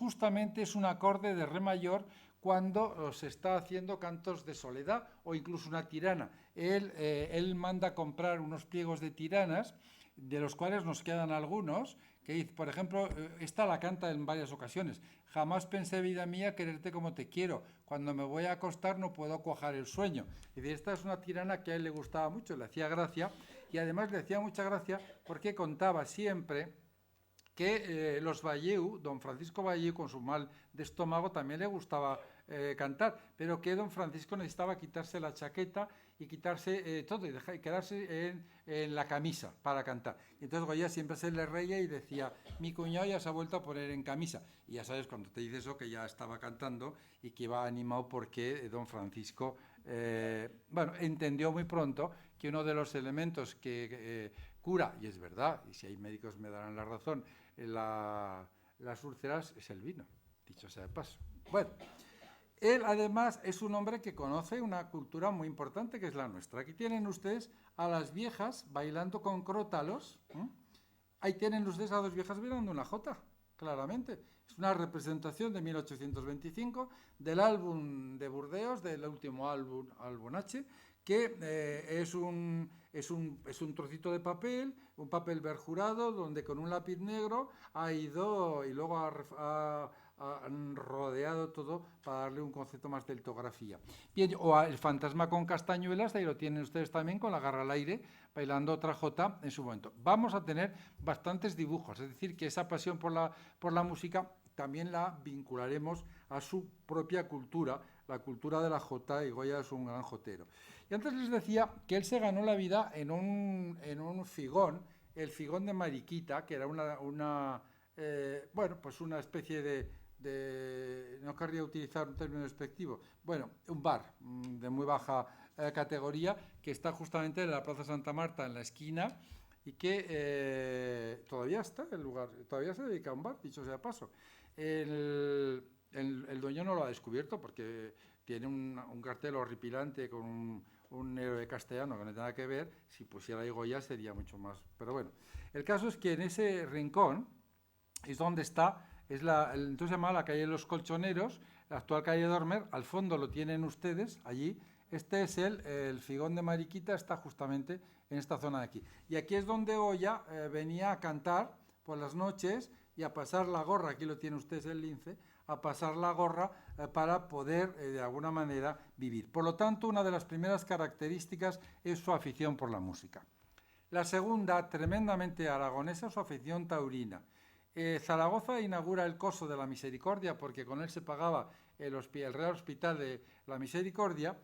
un acorde de re mayor cuando se está haciendo cantos de soledad o incluso una tirana. Él manda comprar unos pliegos de tiranas, de los cuales nos quedan algunos, que, por ejemplo, esta la canta en varias ocasiones. Jamás pensé, vida mía, quererte como te quiero. Cuando me voy a acostar no puedo cuajar el sueño. Y esta es una tirana que a él le gustaba mucho, le hacía gracia, y además le hacía mucha gracia porque contaba siempre que los Valleu, don Francisco Valleu, con su mal de estómago, también le gustaba cantar, pero que don Francisco necesitaba quitarse la chaqueta y quitarse todo y quedarse en la camisa para cantar. Y entonces Goya siempre se le reía y decía, mi cuñado ya se ha vuelto a poner en camisa. Y ya sabes, cuando te dice eso, que ya estaba cantando y que iba animado porque don Francisco, entendió muy pronto que uno de los elementos que cura, y es verdad, y si hay médicos me darán la razón, las úlceras es el vino, dicho sea de paso. Bueno, él además es un hombre que conoce una cultura muy importante que es la nuestra. Aquí tienen ustedes a las viejas bailando con crótalos. Ahí tienen ustedes a dos viejas bailando una jota, claramente. Es una representación de 1825 del álbum de Burdeos, del último álbum H, que es un trocito de papel, un papel verjurado, donde con un lápiz negro ha ido y luego han rodeado todo para darle un concepto más de litografía. Bien, o el fantasma con castañuelas, ahí lo tienen ustedes también con la garra al aire, bailando otra jota en su momento. Vamos a tener bastantes dibujos, es decir, que esa pasión por la música también la vincularemos a su propia cultura, la cultura de la jota, y Goya es un gran jotero. Y antes les decía que él se ganó la vida en un figón, el figón de Mariquita, que era una especie de, no querría utilizar un término despectivo, un bar de muy baja categoría, que está justamente en la Plaza Santa Marta, en la esquina, y que todavía está el lugar, todavía se dedica a un bar, dicho sea paso. El dueño no lo ha descubierto porque tiene un cartel horripilante con un héroe castellano que no tiene nada que ver. Si pusiera ahí Goya sería mucho más. Pero bueno, el caso es que en ese rincón es donde está, entonces se llama la calle de los Colchoneros, la actual calle Dormer. Al fondo lo tienen ustedes allí. Este es el figón de Mariquita, está justamente en esta zona de aquí. Y aquí es donde Goya venía a cantar por las noches y a pasar la gorra, aquí lo tiene ustedes el lince, a pasar la gorra para poder de alguna manera vivir. Por lo tanto, una de las primeras características es su afición por la música. La segunda, tremendamente aragonesa, su afición taurina. Zaragoza inaugura el Coso de la Misericordia porque con él se pagaba el Real Hospital de la Misericordia,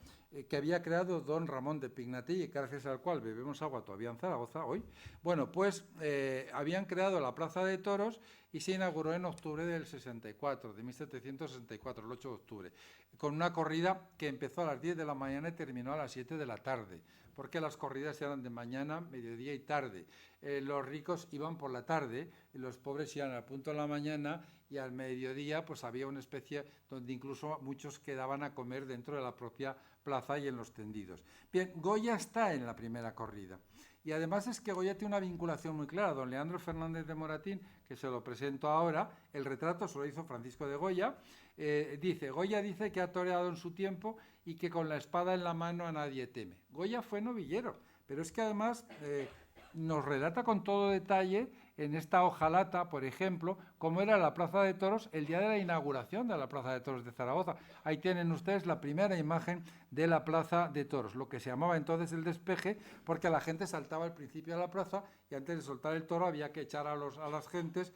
que había creado don Ramón de Pignatelli, gracias al cual bebemos agua todavía en Zaragoza hoy. Bueno, pues habían creado la Plaza de Toros y se inauguró en octubre del 64, de 1764, el 8 de octubre, con una corrida que empezó a las 10 de la mañana y terminó a las 7 de la tarde, porque las corridas eran de mañana, mediodía y tarde. Los ricos iban por la tarde, y los pobres iban al punto de la mañana, y al mediodía pues había una especie donde incluso muchos quedaban a comer dentro de la propia plaza y en los tendidos. Bien, Goya está en la primera corrida. Y además es que Goya tiene una vinculación muy clara. Don Leandro Fernández de Moratín, que se lo presento ahora, el retrato se lo hizo Francisco de Goya, Goya dice que ha toreado en su tiempo y que con la espada en la mano a nadie teme. Goya fue novillero, pero es que además nos relata con todo detalle en esta hojalata, por ejemplo, cómo era la Plaza de Toros el día de la inauguración de la Plaza de Toros de Zaragoza. Ahí tienen ustedes la primera imagen de la Plaza de Toros, lo que se llamaba entonces el despeje, porque la gente saltaba al principio de la plaza y antes de soltar el toro había que echar a las gentes,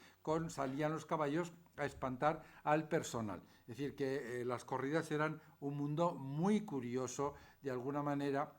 salían los caballos a espantar al personal. Es decir, que las corridas eran un mundo muy curioso, de alguna manera,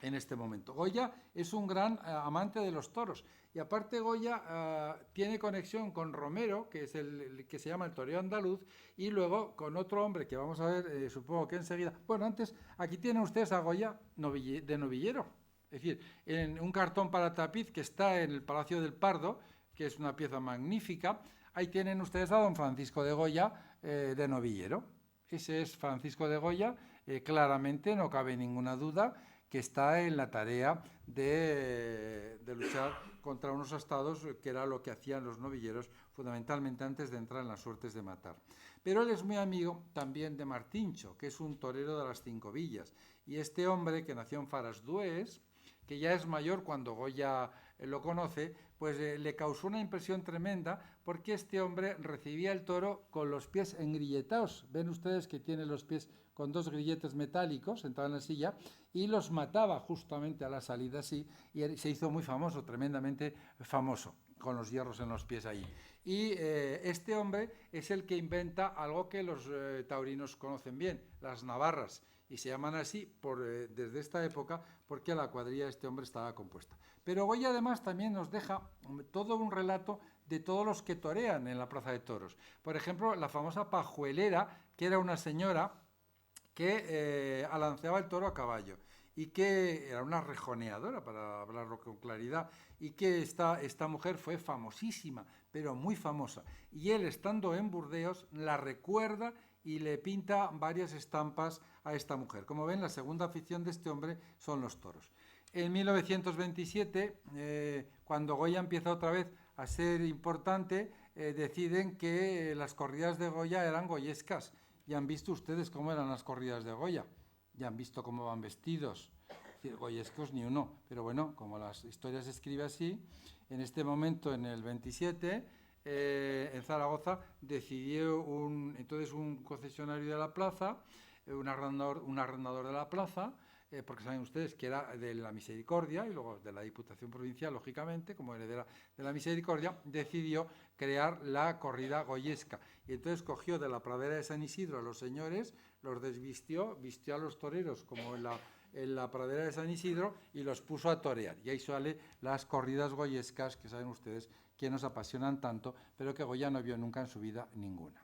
en este momento. Goya es un gran amante de los toros y aparte Goya tiene conexión con Romero, que es el que se llama el toreo andaluz, y luego con otro hombre que vamos a ver, supongo que enseguida. Bueno, antes, aquí tienen ustedes a Goya de novillero, es decir, en un cartón para tapiz que está en el Palacio del Pardo, que es una pieza magnífica. Ahí tienen ustedes a don Francisco de Goya de novillero. Ese es Francisco de Goya, claramente, no cabe ninguna duda, que está en la tarea de luchar contra unos astados, que era lo que hacían los novilleros fundamentalmente antes de entrar en las suertes de matar. Pero él es muy amigo también de Martincho, que es un torero de las Cinco Villas. Y este hombre, que nació en Farasdués, que ya es mayor cuando Goya lo conoce, pues le causó una impresión tremenda, porque este hombre recibía el toro con los pies engrilletados. Ven ustedes que tiene los pies con dos grilletes metálicos sentado en la silla, y los mataba justamente a la salida así, y se hizo muy famoso, tremendamente famoso. con los hierros en los pies ahí. Y este hombre es el que inventa algo que los taurinos conocen bien, las navarras, y se llaman así desde esta época porque la cuadrilla de este hombre estaba compuesta. Pero Goya además también nos deja todo un relato de todos los que torean en la Plaza de Toros. Por ejemplo, la famosa pajuelera, que era una señora que alanceaba el toro a caballo y que era una rejoneadora, para hablarlo con claridad, y que esta mujer fue famosísima, pero muy famosa. Y él, estando en Burdeos, la recuerda y le pinta varias estampas a esta mujer. Como ven, la segunda afición de este hombre son los toros. En 1927, cuando Goya empieza otra vez a ser importante, deciden que las corridas de Goya eran goyescas. Ya han visto ustedes cómo eran las corridas de Goya. Ya han visto cómo van vestidos. Es decir, goyescos ni uno. Pero bueno, como las historias se escriben así, en este momento, en el 27, en Zaragoza, decidió entonces un concesionario de la plaza, un arrendador de la plaza, porque saben ustedes que era de la Misericordia y luego de la Diputación Provincial, lógicamente, como heredera de la Misericordia, decidió crear la corrida goyesca. Y entonces cogió de la pradera de San Isidro a los señores, los desvistió, vistió a los toreros como en la pradera de San Isidro y los puso a torear. Y ahí salen las corridas goyescas, que saben ustedes que nos apasionan tanto, pero que Goya no vio nunca en su vida ninguna.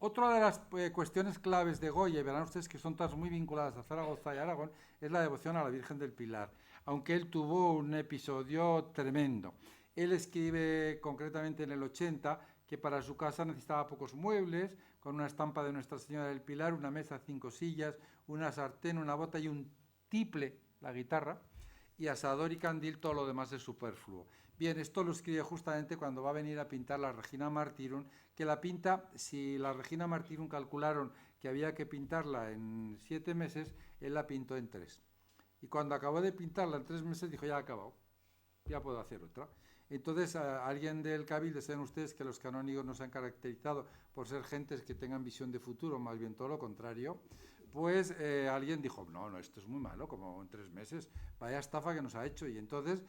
Otra de las cuestiones claves de Goya, y verán ustedes que son todas muy vinculadas a Zaragoza y Aragón, es la devoción a la Virgen del Pilar, aunque él tuvo un episodio tremendo. Él escribe concretamente en el 80 que para su casa necesitaba pocos muebles, con una estampa de Nuestra Señora del Pilar, una mesa, 5 sillas, una sartén, una bota y un tiple, la guitarra, y asador y candil, todo lo demás es superfluo. Bien, esto lo escribe justamente cuando va a venir a pintar la Regina Martyrum, que la pinta, si la Regina Martyrum calcularon que había que pintarla en 7 meses, él la pintó en 3. Y cuando acabó de pintarla en 3 meses, dijo, ya ha acabado, ya puedo hacer otra. Entonces, alguien del Cabildo, saben ustedes que los canónigos no se han caracterizado por ser gentes que tengan visión de futuro, más bien todo lo contrario, pues alguien dijo, no, esto es muy malo, como en 3 meses, vaya estafa que nos ha hecho. Y entonces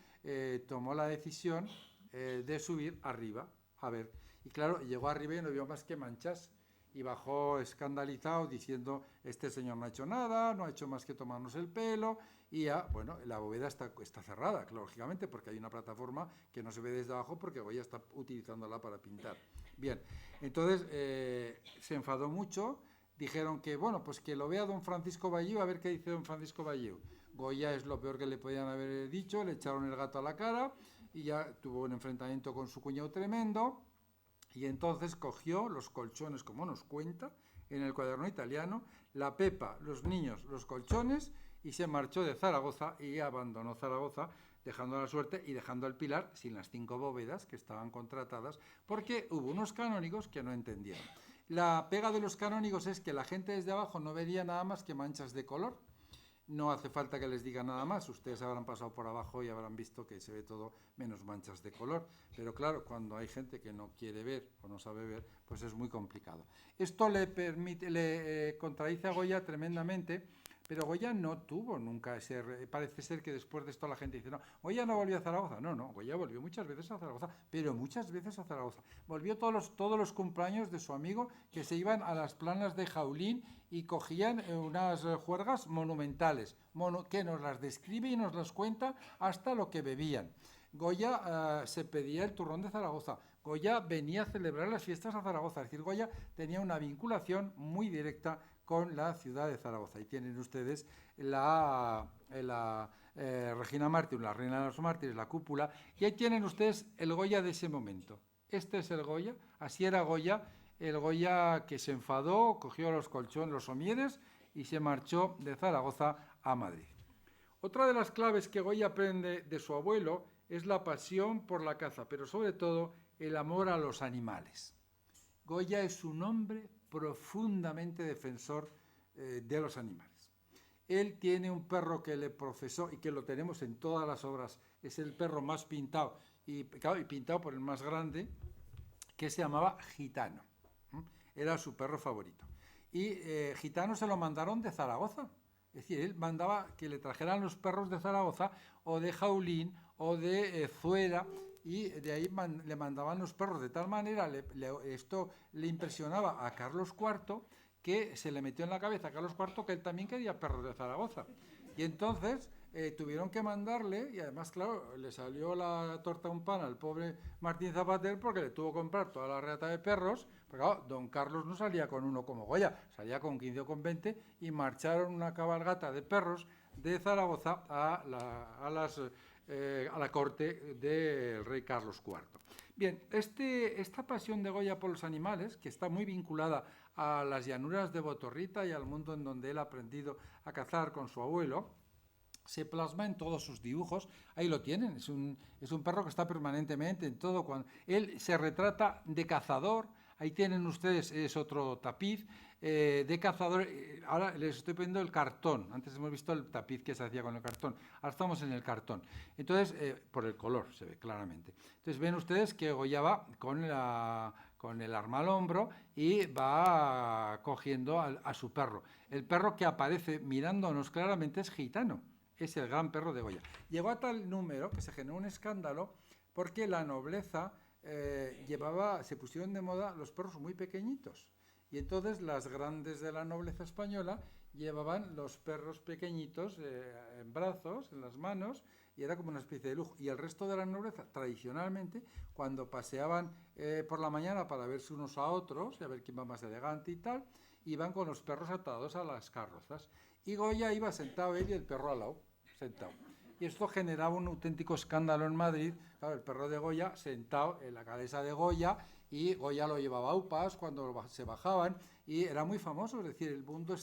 tomó la decisión de subir arriba, a ver. Y claro, llegó arriba y no vio más que manchas. Y bajó escandalizado diciendo, este señor no ha hecho nada, no ha hecho más que tomarnos el pelo. Y ya, bueno, la bóveda está cerrada, lógicamente, porque hay una plataforma que no se ve desde abajo porque Goya está utilizándola para pintar. Bien, entonces se enfadó mucho. Dijeron que, bueno, pues que lo vea don Francisco Balliu, a ver qué dice don Francisco Balliu. Goya es lo peor que le podían haber dicho, le echaron el gato a la cara y ya tuvo un enfrentamiento con su cuñado tremendo. Y entonces cogió los colchones, como nos cuenta en el cuaderno italiano, la Pepa, los niños, los colchones, y se marchó de Zaragoza y abandonó Zaragoza, dejando la suerte y dejando el Pilar sin las 5 bóvedas que estaban contratadas, porque hubo unos canónigos que no entendieron. La pega de los canónigos es que la gente desde abajo no vería nada más que manchas de color. No hace falta que les diga nada más, ustedes habrán pasado por abajo y habrán visto que se ve todo menos manchas de color. Pero claro, cuando hay gente que no quiere ver o no sabe ver, pues es muy complicado. Esto le contradice a Goya tremendamente, pero Goya no tuvo nunca ese... Parece ser que después de esto la gente dice, no, Goya no volvió a Zaragoza. No, Goya volvió muchas veces a Zaragoza, pero muchas veces a Zaragoza. Volvió todos los cumpleaños de su amigo, que se iban a las planas de Jaulín y cogían unas juergas monumentales, que nos las describe y nos las cuenta hasta lo que bebían. Goya se pedía el turrón de Zaragoza. Goya venía a celebrar las fiestas a Zaragoza. Es decir, Goya tenía una vinculación muy directa con la ciudad de Zaragoza. Y tienen ustedes la Regina Martyrum, la Reina de los Mártires, la cúpula, y ahí tienen ustedes el Goya de ese momento. Este es el Goya, así era Goya, el Goya que se enfadó, cogió los colchones, los somieres, y se marchó de Zaragoza a Madrid. Otra de las claves que Goya aprende de su abuelo es la pasión por la caza, pero sobre todo el amor a los animales. Goya es un hombre profundamente defensor de los animales. Él tiene un perro que le profesó y que lo tenemos en todas las obras, es el perro más pintado y pintado por el más grande, que se llamaba Gitano. Era su perro favorito. Y Gitano se lo mandaron de Zaragoza. Es decir, él mandaba que le trajeran los perros de Zaragoza o de Jaulín o de Zuera, y de ahí le mandaban los perros de tal manera, esto le impresionaba a Carlos IV, que se le metió en la cabeza a Carlos IV que él también quería perros de Zaragoza. Y entonces tuvieron que mandarle, y además, claro, le salió la torta a un pan al pobre Martín Zapater porque le tuvo que comprar toda la reata de perros. Pero claro, don Carlos no salía con uno como Goya, salía con 15 o con 20 y marcharon una cabalgata de perros de Zaragoza a la corte del rey Carlos IV. Bien, esta pasión de Goya por los animales, que está muy vinculada a las llanuras de Botorrita y al mundo en donde él ha aprendido a cazar con su abuelo, se plasma en todos sus dibujos. Ahí lo tienen, es un perro que está permanentemente en todo. Cuando él se retrata de cazador, ahí tienen ustedes, es otro tapiz de cazador. Ahora les estoy poniendo el cartón, antes hemos visto el tapiz que se hacía con el cartón, ahora estamos en el cartón. Entonces, por el color se ve claramente. Entonces ven ustedes que Goya va con el arma al hombro y va cogiendo a su perro. El perro que aparece mirándonos claramente es Gitano. Es el gran perro de Goya. Llegó a tal número que se generó un escándalo porque la nobleza se pusieron de moda los perros muy pequeñitos. Y entonces las grandes de la nobleza española llevaban los perros pequeñitos en brazos, en las manos, y era como una especie de lujo. Y el resto de la nobleza, tradicionalmente, cuando paseaban por la mañana para verse unos a otros, y a ver quién va más elegante y tal, iban con los perros atados a las carrozas. Y Goya iba sentado él y el perro al lado, sentado. Y esto generaba un auténtico escándalo en Madrid. Claro, el perro de Goya sentado en la cabeza de Goya, y Goya lo llevaba a upas cuando se bajaban, y era muy famoso. Es decir, el mundo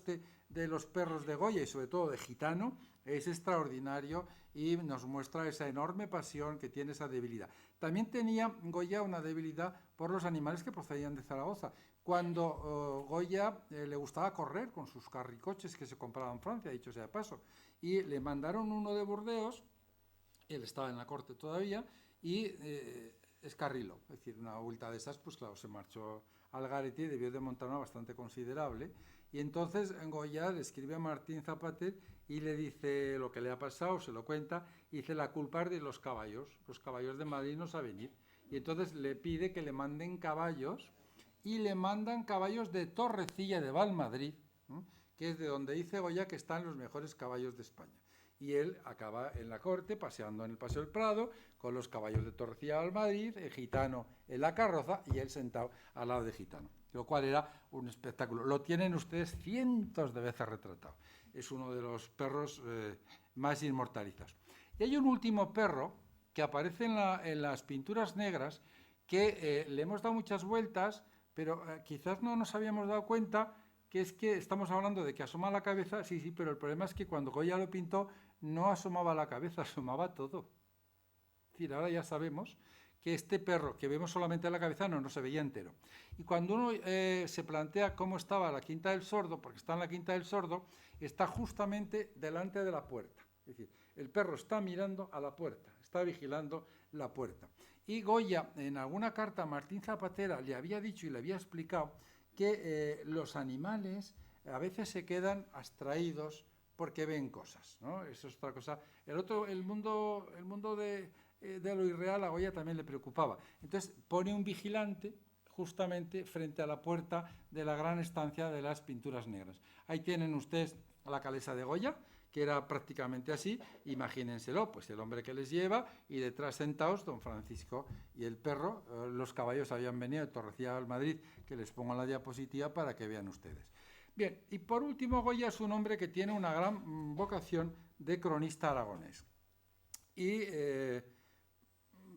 de los perros de Goya y sobre todo de Gitano es extraordinario y nos muestra esa enorme pasión que tiene, esa debilidad. También tenía Goya una debilidad por los animales que procedían de Zaragoza. Cuando Goya le gustaba correr con sus carricoches que se compraban en Francia, dicho sea de paso, y le mandaron uno de Burdeos, él estaba en la corte todavía, y escarriló. Es decir, una vuelta de esas, pues claro, se marchó al garete y debió de montar una bastante considerable. Y entonces Goya le escribe a Martín Zapater y le dice lo que le ha pasado, se lo cuenta, y dice: la culpa es de los caballos de Madrid no saben ir. Y entonces le pide que le manden caballos, y le mandan caballos de Torrecilla de Valmadrid, que es de donde dice Goya que están los mejores caballos de España. Y él acaba en la corte, paseando en el Paseo del Prado, con los caballos de Torrecilla de Valmadrid, el Gitano en la carroza y él sentado al lado de Gitano, lo cual era un espectáculo. Lo tienen ustedes cientos de veces retratado. Es uno de los perros más inmortalizados. Y hay un último perro que aparece en las pinturas negras, que le hemos dado muchas vueltas, pero quizás no nos habíamos dado cuenta que es que estamos hablando de que asoma la cabeza, sí, pero el problema es que cuando Goya lo pintó no asomaba la cabeza, asomaba todo. Es decir, ahora ya sabemos que este perro que vemos solamente la cabeza no se veía entero. Y cuando uno se plantea cómo estaba la Quinta del Sordo, porque está en la Quinta del Sordo, está justamente delante de la puerta. Es decir, el perro está mirando a la puerta, está vigilando la puerta. Y Goya, en alguna carta a Martín Zapatera, le había dicho y le había explicado que los animales a veces se quedan abstraídos porque ven cosas, ¿no? Eso es otra cosa. El mundo de lo irreal a Goya también le preocupaba. Entonces pone un vigilante justamente frente a la puerta de la gran estancia de las pinturas negras. Ahí tienen ustedes la calesa de Goya, que era prácticamente así. Imagínenselo, pues el hombre que les lleva y detrás sentados don Francisco y el perro. Los caballos habían venido de Torrecilla al Madrid, que les pongo en la diapositiva para que vean ustedes. Bien, y por último, Goya es un hombre que tiene una gran vocación de cronista aragonés. Y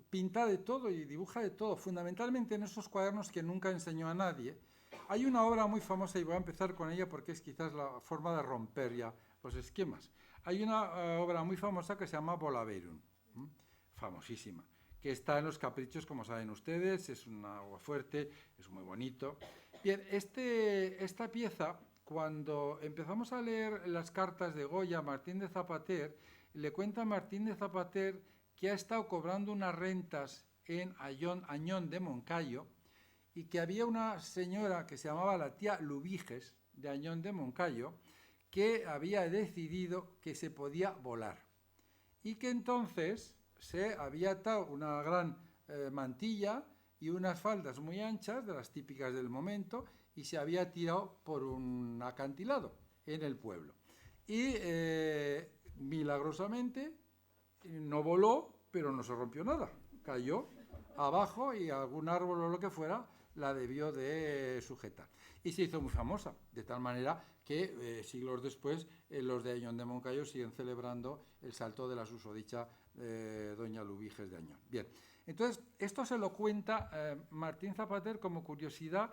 pinta de todo y dibuja de todo, fundamentalmente en esos cuadernos que nunca enseñó a nadie. Hay una obra muy famosa, y voy a empezar con ella porque es quizás la forma de romper ya los esquemas. Hay una obra muy famosa que se llama Volaverum, famosísima, que está en los Caprichos, como saben ustedes, es un aguafuerte, es muy bonito. Bien, esta pieza, cuando empezamos a leer las cartas de Goya a Martín de Zapater, le cuenta a Martín de Zapater que ha estado cobrando unas rentas en Añón de Moncayo, y que había una señora que se llamaba la tía Lubiges de Añón de Moncayo, que había decidido que se podía volar, y que entonces se había atado una gran mantilla y unas faldas muy anchas, de las típicas del momento, y se había tirado por un acantilado en el pueblo. Y milagrosamente no voló, pero no se rompió nada. Cayó abajo y algún árbol o lo que fuera la debió de sujetar. Y se hizo muy famosa, de tal manera que siglos después los de Añón de Moncayo siguen celebrando el salto de la susodicha doña Lubiges de Añón. Bien, entonces esto se lo cuenta Martín Zapater como curiosidad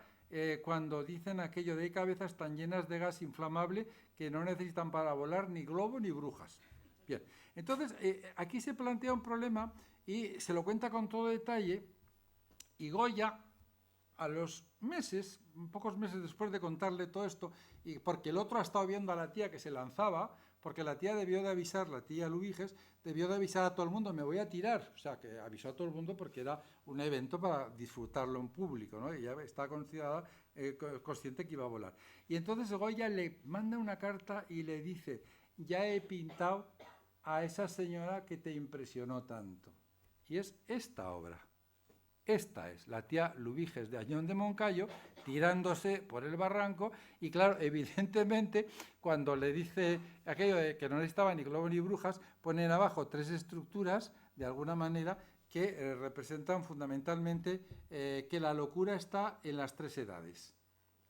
cuando dicen aquello de hay cabezas tan llenas de gas inflamable que no necesitan para volar ni globo ni brujas. Bien, entonces aquí se plantea un problema y se lo cuenta con todo detalle, y Goya, a los meses, pocos meses después de contarle todo esto, y porque el otro ha estado viendo a la tía que se lanzaba, porque la tía debió de avisar, la tía Lubiges, debió de avisar a todo el mundo, me voy a tirar. O sea, que avisó a todo el mundo porque era un evento para disfrutarlo en público, ¿no? Ella estaba consciente que iba a volar. Y entonces Goya le manda una carta y le dice, ya he pintado a esa señora que te impresionó tanto. Y es esta obra. Esta es la tía Lubiges de Añón de Moncayo tirándose por el barranco y claro, evidentemente cuando le dice aquello de que no necesitaba ni globo ni brujas, ponen abajo tres estructuras de alguna manera que representan fundamentalmente que la locura está en las tres edades.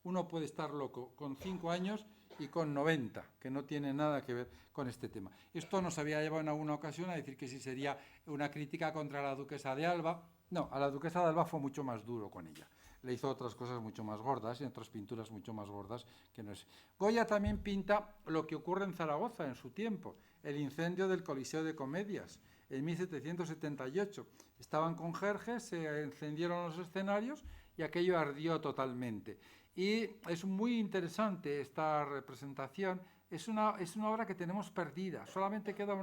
Uno puede estar loco con 5 años y con 90, que no tiene nada que ver con este tema. Esto nos había llevado en alguna ocasión a decir que sí sería una crítica contra la duquesa de Alba. No, a la duquesa de Alba fue mucho más duro con ella. Le hizo otras cosas mucho más gordas y otras pinturas mucho más gordas que no es. Goya también pinta lo que ocurre en Zaragoza en su tiempo, el incendio del Coliseo de Comedias, en 1778. Estaban con Jerjes, se encendieron los escenarios y aquello ardió totalmente. Y es muy interesante esta representación. Es una obra que tenemos perdida. Solamente queda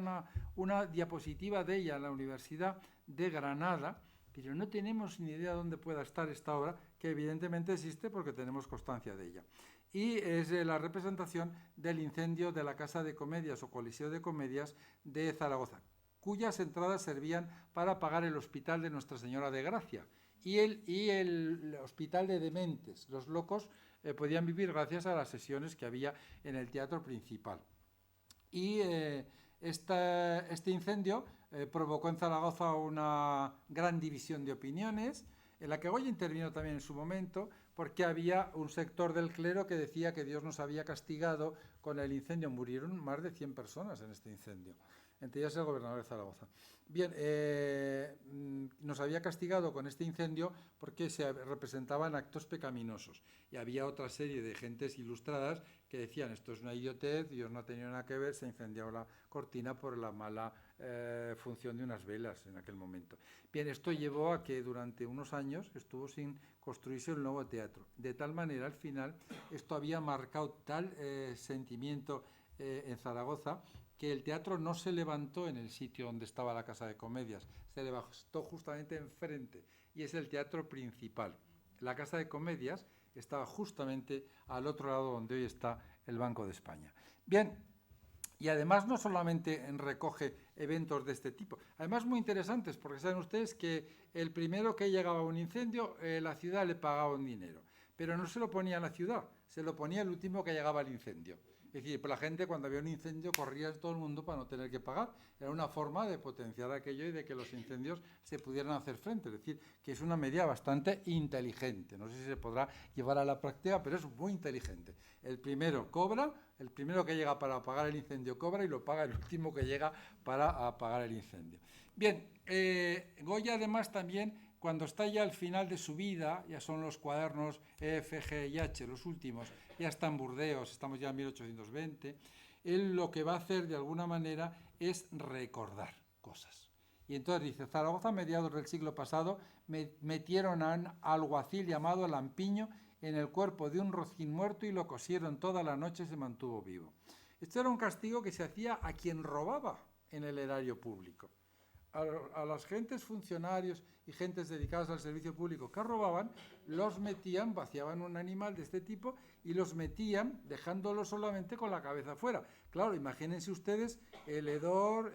una diapositiva de ella en la Universidad de Granada, pero no tenemos ni idea de dónde pueda estar esta obra, que evidentemente existe porque tenemos constancia de ella. Y es la representación del incendio de la Casa de Comedias o Coliseo de Comedias de Zaragoza, cuyas entradas servían para pagar el hospital de Nuestra Señora de Gracia y el hospital de dementes. Los locos podían vivir gracias a las sesiones que había en el teatro principal. Y este incendio provocó en Zaragoza una gran división de opiniones, en la que Goya intervino también en su momento, porque había un sector del clero que decía que Dios nos había castigado con el incendio. Murieron más de 100 personas en este incendio, entre ellas el gobernador de Zaragoza. Bien, nos había castigado con este incendio porque se representaban actos pecaminosos. Y había otra serie de gentes ilustradas que decían, esto es una idiotez, Dios no ha tenido nada que ver, se incendió la cortina por la mala función de unas velas en aquel momento. Bien, esto llevó a que durante unos años estuvo sin construirse un nuevo teatro. De tal manera, al final, esto había marcado tal sentimiento en Zaragoza, que el teatro no se levantó en el sitio donde estaba la Casa de Comedias, se levantó justamente enfrente, y es el teatro principal. La Casa de Comedias estaba justamente al otro lado donde hoy está el Banco de España. Bien, y además no solamente recoge eventos de este tipo, además muy interesantes, porque saben ustedes que el primero que llegaba a un incendio, la ciudad le pagaba un dinero, pero no se lo ponía a la ciudad, se lo ponía el último que llegaba al incendio. Es decir, la gente cuando había un incendio corría todo el mundo para no tener que pagar. Era una forma de potenciar aquello y de que los incendios se pudieran hacer frente. Es decir, que es una medida bastante inteligente. No sé si se podrá llevar a la práctica, pero es muy inteligente. El primero cobra, el primero que llega para apagar el incendio cobra y lo paga el último que llega para apagar el incendio. Bien, Goya además también, cuando está ya al final de su vida, ya son los cuadernos E, F, G y H, los últimos, ya está en Burdeos, estamos ya en 1820, él lo que va a hacer de alguna manera es recordar cosas. Y entonces dice, Zaragoza a mediados del siglo pasado metieron a un alguacil llamado Lampiño en el cuerpo de un rocín muerto y lo cosieron toda la noche y se mantuvo vivo. Esto era un castigo que se hacía a quien robaba en el erario público. a las gentes funcionarios y gentes dedicadas al servicio público que robaban, los metían, vaciaban un animal de este tipo y los metían dejándolo solamente con la cabeza fuera. Claro, imagínense ustedes el hedor,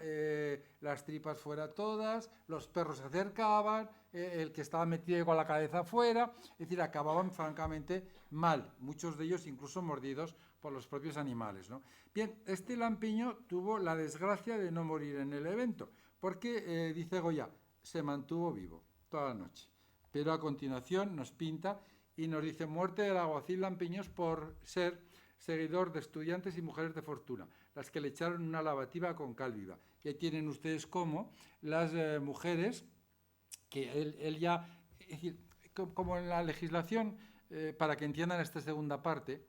las tripas fuera todas, los perros se acercaban, el que estaba metido con la cabeza fuera, es decir, acababan francamente mal, muchos de ellos incluso mordidos por los propios animales, ¿no? Bien, este lampiño tuvo la desgracia de no morir en el evento, porque, dice Goya, se mantuvo vivo toda la noche. Pero a continuación nos pinta y nos dice: muerte del alguacil Lampiños por ser seguidor de estudiantes y mujeres de fortuna, las que le echaron una lavativa con cal viva. Y ahí tienen ustedes cómo las mujeres, que él ya, es decir, como en la legislación, para que entiendan esta segunda parte,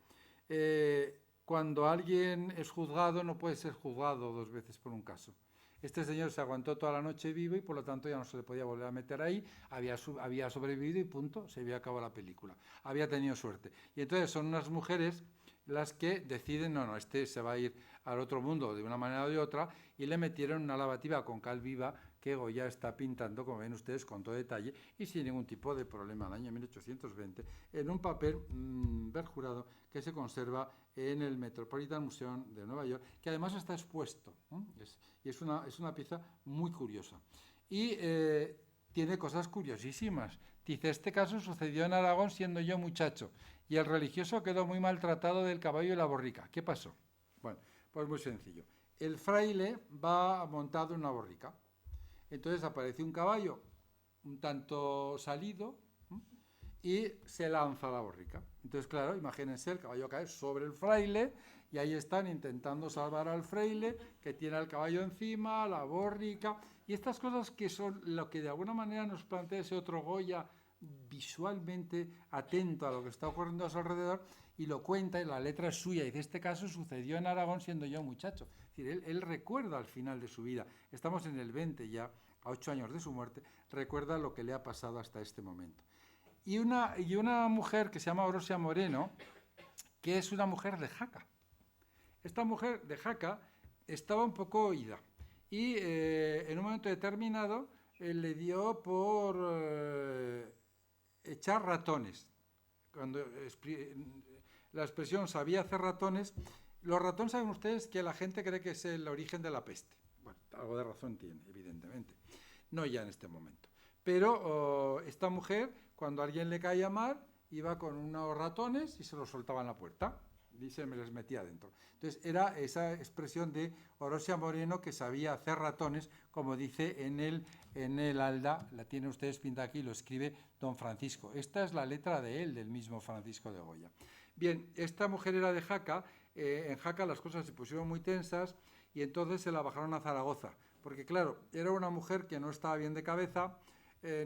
cuando alguien es juzgado no puede ser juzgado dos veces por un caso. Este señor se aguantó toda la noche vivo y por lo tanto ya no se le podía volver a meter ahí, había sobrevivido y punto, se había acabado la película. Había tenido suerte. Y entonces son unas mujeres las que deciden, no, este se va a ir al otro mundo de una manera o de otra, y le metieron una lavativa con cal viva que Goya está pintando, como ven ustedes, con todo detalle y sin ningún tipo de problema, en el año 1820, en un papel perjurado que se conserva en el Metropolitan Museum de Nueva York, que además está expuesto, y es una pieza muy curiosa. Y tiene cosas curiosísimas. Dice: este caso sucedió en Aragón siendo yo muchacho, y el religioso quedó muy maltratado del caballo y la borrica. ¿Qué pasó? Bueno, pues muy sencillo. El fraile va montado en una borrica. Entonces aparece un caballo un tanto salido y se lanza a la borrica. Entonces, claro, imagínense, el caballo cae sobre el fraile y ahí están intentando salvar al fraile, que tiene al caballo encima, la borrica, y estas cosas que son lo que de alguna manera nos plantea ese otro Goya visualmente atento a lo que está ocurriendo a su alrededor, y lo cuenta, y la letra es suya, y dice: este caso sucedió en Aragón siendo yo muchacho. Es decir, él recuerda al final de su vida, estamos en el 20 ya, a 8 años de su muerte, recuerda lo que le ha pasado hasta este momento. Y una mujer que se llama Orosia Moreno, que es una mujer de Jaca. Esta mujer de Jaca estaba un poco oída y en un momento determinado le dio por echar ratones. Cuando la expresión sabía hacer ratones, los ratones, saben ustedes que la gente cree que es el origen de la peste. Bueno, algo de razón tiene, evidentemente. No ya en este momento. Pero esta mujer, cuando alguien le caía mal, iba con unos ratones y se los soltaba en la puerta y se me les metía dentro. Entonces era esa expresión de Orosia Moreno, que sabía hacer ratones, como dice en el Alda, la tiene ustedes pintada aquí, lo escribe don Francisco. Esta es la letra de él, del mismo Francisco de Goya. Bien, esta mujer era de Jaca. En Jaca las cosas se pusieron muy tensas y entonces se la bajaron a Zaragoza, porque claro, era una mujer que no estaba bien de cabeza,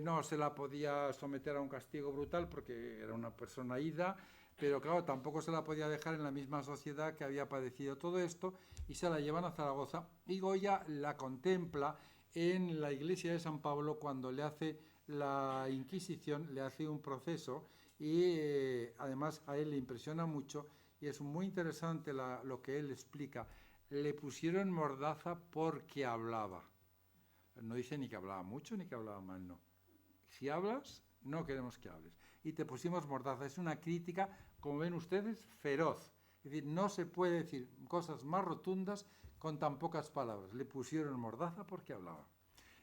no se la podía someter a un castigo brutal porque era una persona ida, pero claro, tampoco se la podía dejar en la misma sociedad que había padecido todo esto, y se la llevan a Zaragoza, y Goya la contempla en la iglesia de San Pablo cuando le hace la Inquisición, le hace un proceso, y además a él le impresiona mucho, y es muy interesante lo que él explica. Le pusieron mordaza porque hablaba. No dice ni que hablaba mucho ni que hablaba mal, no. Si hablas, no queremos que hables. Y te pusimos mordaza. Es una crítica, como ven ustedes, feroz. Es decir, no se puede decir cosas más rotundas con tan pocas palabras. Le pusieron mordaza porque hablaba.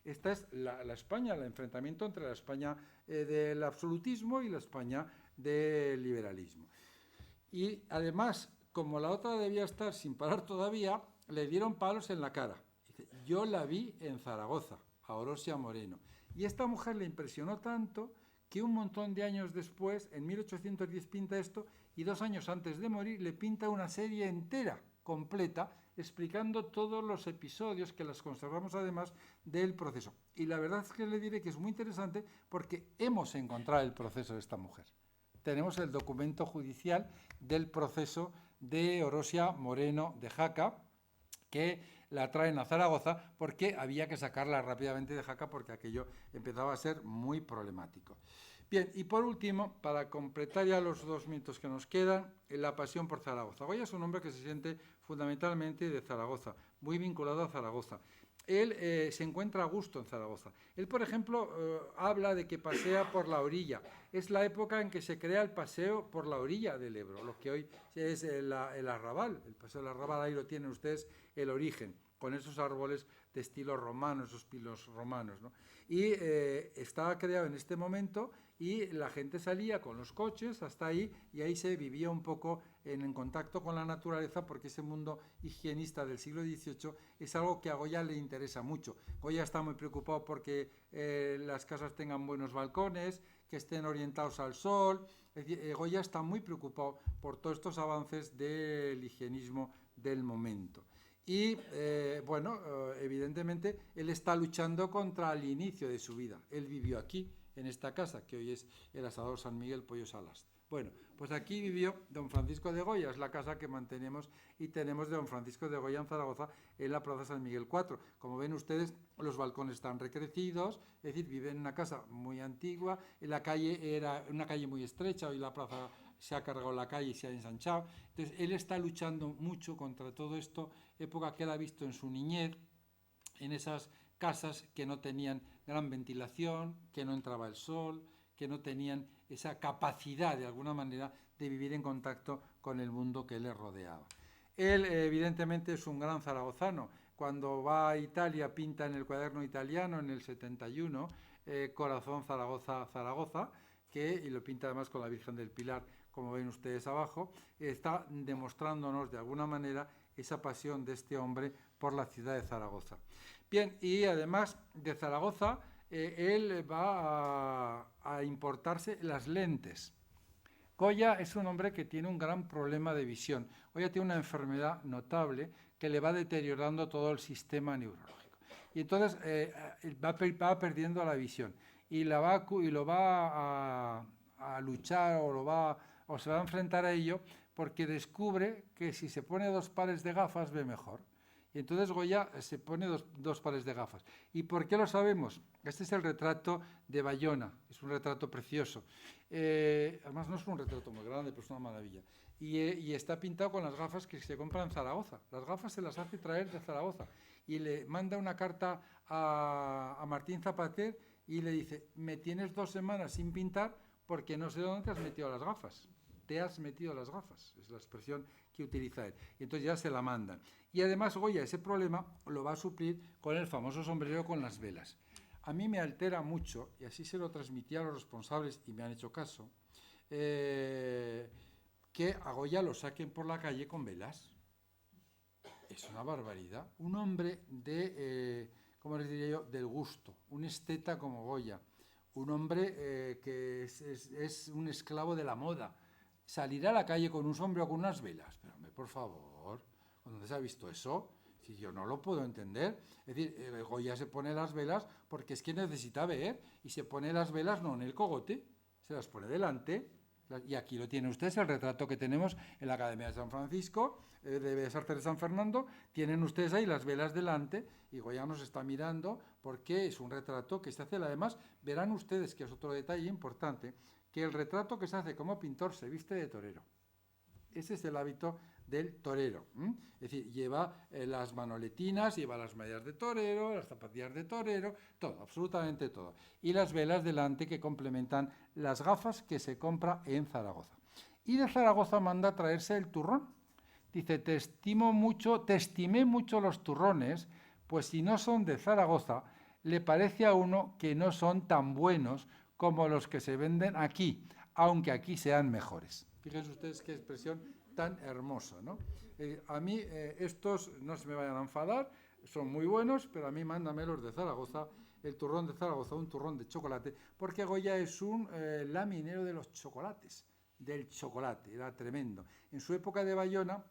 Esta es la España, el enfrentamiento entre la España del absolutismo y la España del liberalismo. Y además, como la otra debía estar sin parar todavía, le dieron palos en la cara. Dice: yo la vi en Zaragoza, a Orosia Moreno. Y esta mujer le impresionó tanto que un montón de años después, en 1810, pinta esto, y 2 años antes de morir le pinta una serie entera, completa, explicando todos los episodios, que las conservamos además, del proceso. Y la verdad es que le diré que es muy interesante porque hemos encontrado el proceso de esta mujer. Tenemos el documento judicial del proceso de Orosia Moreno de Jaca, que la traen a Zaragoza porque había que sacarla rápidamente de Jaca porque aquello empezaba a ser muy problemático. Bien, y por último, para completar ya los 2 minutos que nos quedan, la pasión por Zaragoza. Goya es un hombre que se siente fundamentalmente de Zaragoza, muy vinculado a Zaragoza. él se encuentra a gusto en Zaragoza. Él, por ejemplo, habla de que pasea por la orilla. Es la época en que se crea el paseo por la orilla del Ebro, lo que hoy es el arrabal. El paseo del arrabal, ahí lo tienen ustedes, el origen, con esos árboles de estilo romano, esos pilos romanos, ¿no? Y estaba creado en este momento y la gente salía con los coches hasta ahí y ahí se vivía un poco en contacto con la naturaleza, porque ese mundo higienista del siglo XVIII es algo que a Goya le interesa mucho. Goya está muy preocupado porque las casas tengan buenos balcones, que estén orientados al sol. Es decir, Goya está muy preocupado por todos estos avances del higienismo del momento. Y evidentemente él está luchando contra el inicio de su vida. Él vivió aquí, en esta casa, que hoy es el Asador San Miguel Pollo Salas. Bueno, pues aquí vivió don Francisco de Goya, es la casa que mantenemos y tenemos de don Francisco de Goya en Zaragoza, en la Plaza San Miguel 4. Como ven ustedes, los balcones están recrecidos, es decir, vive en una casa muy antigua, en la calle era una calle muy estrecha, hoy la plaza se ha cargado la calle y se ha ensanchado. Entonces, él está luchando mucho contra todo esto, época que él ha visto en su niñez, en esas casas que no tenían gran ventilación, que no entraba el sol, que no tenían esa capacidad, de alguna manera, de vivir en contacto con el mundo que les rodeaba. Él, evidentemente, es un gran zaragozano. Cuando va a Italia, pinta en el cuaderno italiano, en el 71, Corazón Zaragoza, Zaragoza, y lo pinta además con la Virgen del Pilar, como ven ustedes abajo. Está demostrándonos, de alguna manera, esa pasión de este hombre por la ciudad de Zaragoza. Bien, y además de Zaragoza, él va a importarse las lentes. Goya es un hombre que tiene un gran problema de visión. Goya tiene una enfermedad notable que le va deteriorando todo el sistema neurológico. Y entonces va perdiendo la visión. Y lo va a luchar o se va a enfrentar a ello porque descubre que si se pone 2 pares de gafas ve mejor. Y entonces Goya se pone dos pares de gafas. ¿Y por qué lo sabemos? Este es el retrato de Bayona, es un retrato precioso. Además no es un retrato muy grande, pero es una maravilla. Y está pintado con las gafas que se compran en Zaragoza. Las gafas se las hace traer de Zaragoza. Y le manda una carta a Martín Zapater y le dice, me tienes 2 semanas sin pintar porque no sé dónde te has metido las gafas. Te has metido las gafas, es la expresión que utiliza él. Y entonces ya se la mandan. Y además Goya ese problema lo va a suplir con el famoso sombrero con las velas. A mí me altera mucho, y así se lo transmití a los responsables y me han hecho caso, que a Goya lo saquen por la calle con velas. Es una barbaridad. Un hombre de, ¿cómo les diría yo?, del gusto, un esteta como Goya, un hombre que es un esclavo de la moda. Salir a la calle con un sombrero o con unas velas, pero hombre, por favor, ¿dónde se ha visto eso? Si yo no lo puedo entender. Es decir, Goya se pone las velas porque es que necesita ver, y se pone las velas no en el cogote, se las pone delante. Y aquí lo tienen ustedes, el retrato que tenemos en la Academia de San Francisco, de Bellas Artes de San Fernando. Tienen ustedes ahí las velas delante y Goya nos está mirando porque es un retrato que se hace. Además, verán ustedes que es otro detalle importante, que el retrato que se hace como pintor se viste de torero. Ese es el hábito del torero. Es decir, lleva las manoletinas, lleva las medias de torero, las zapatillas de torero, todo, absolutamente todo. Y las velas delante que complementan las gafas que se compra en Zaragoza. Y de Zaragoza manda a traerse el turrón. Dice, te estimé mucho los turrones, pues si no son de Zaragoza, le parece a uno que no son tan buenos como los que se venden aquí, aunque aquí sean mejores. Fíjense ustedes qué expresión tan hermosa, ¿no? A mí estos no se me vayan a enfadar, son muy buenos, pero a mí mándame los de Zaragoza, el turrón de Zaragoza, un turrón de chocolate, porque Goya es un laminero de los chocolates, del chocolate, era tremendo. En su época de Bayona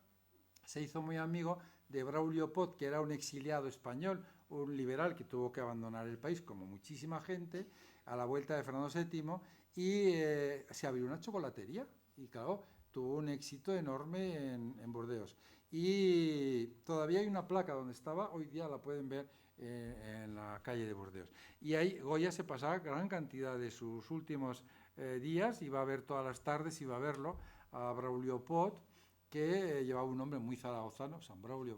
se hizo muy amigo de Braulio Pot, que era un exiliado español, un liberal que tuvo que abandonar el país, como muchísima gente, a la vuelta de Fernando VII, y se abrió una chocolatería, y claro, tuvo un éxito enorme en Burdeos. Y todavía hay una placa donde estaba, hoy día la pueden ver en la calle de Burdeos. Y ahí Goya se pasaba gran cantidad de sus últimos días, iba a ver todas las tardes, iba a verlo, a Braulio Pot, que llevaba un nombre muy zaragozano, San Braulio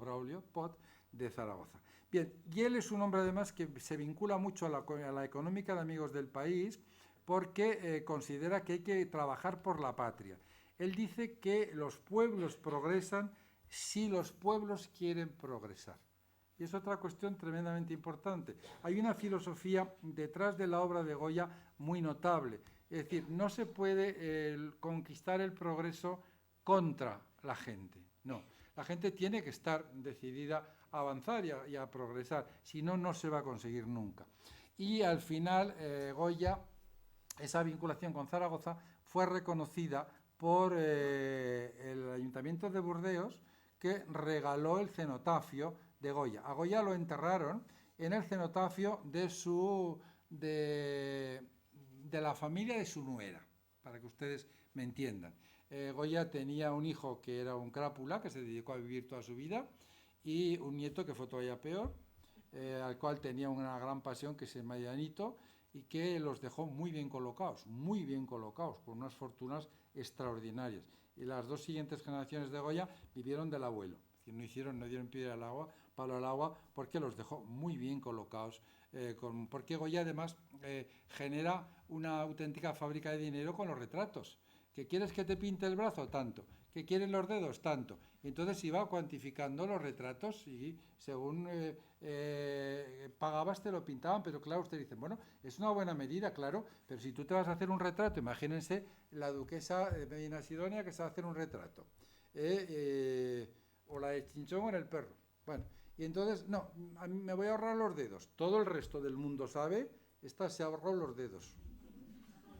Pot, de Zaragoza. Bien, y él es un hombre además que se vincula mucho a la económica de Amigos del País porque considera que hay que trabajar por la patria. Él dice que los pueblos progresan si los pueblos quieren progresar. Y es otra cuestión tremendamente importante. Hay una filosofía detrás de la obra de Goya muy notable. Es decir, no se puede conquistar el progreso contra la gente. No, la gente tiene que estar decidida a avanzar y a progresar. Si no, no se va a conseguir nunca. Y al final, Goya, esa vinculación con Zaragoza fue reconocida por el Ayuntamiento de Burdeos, que regaló el cenotafio de Goya. A Goya lo enterraron en el cenotafio de la familia de su nuera, para que ustedes me entiendan. Goya tenía un hijo que era un crápula, que se dedicó a vivir toda su vida, y un nieto que fue todavía peor, al cual tenía una gran pasión, que es el Marianito, y que los dejó muy bien colocados, con unas fortunas extraordinarias. Y las dos siguientes generaciones de Goya vivieron del abuelo. Es decir, no dieron piedra al agua, palo al agua, porque los dejó muy bien colocados. Porque Goya además genera una auténtica fábrica de dinero con los retratos. ¿Que quieres que te pinte el brazo? Tanto. ¿Que quieren los dedos? Tanto. Y entonces iba cuantificando los retratos y según pagabas te lo pintaban. Pero claro, usted dice, bueno, es una buena medida, claro, pero si tú te vas a hacer un retrato, imagínense la duquesa de Medina Sidonia que se va a hacer un retrato. O la de Chinchón en el perro. Bueno, y entonces, no, a mí me voy a ahorrar los dedos. Todo el resto del mundo sabe, esta se ahorró los dedos.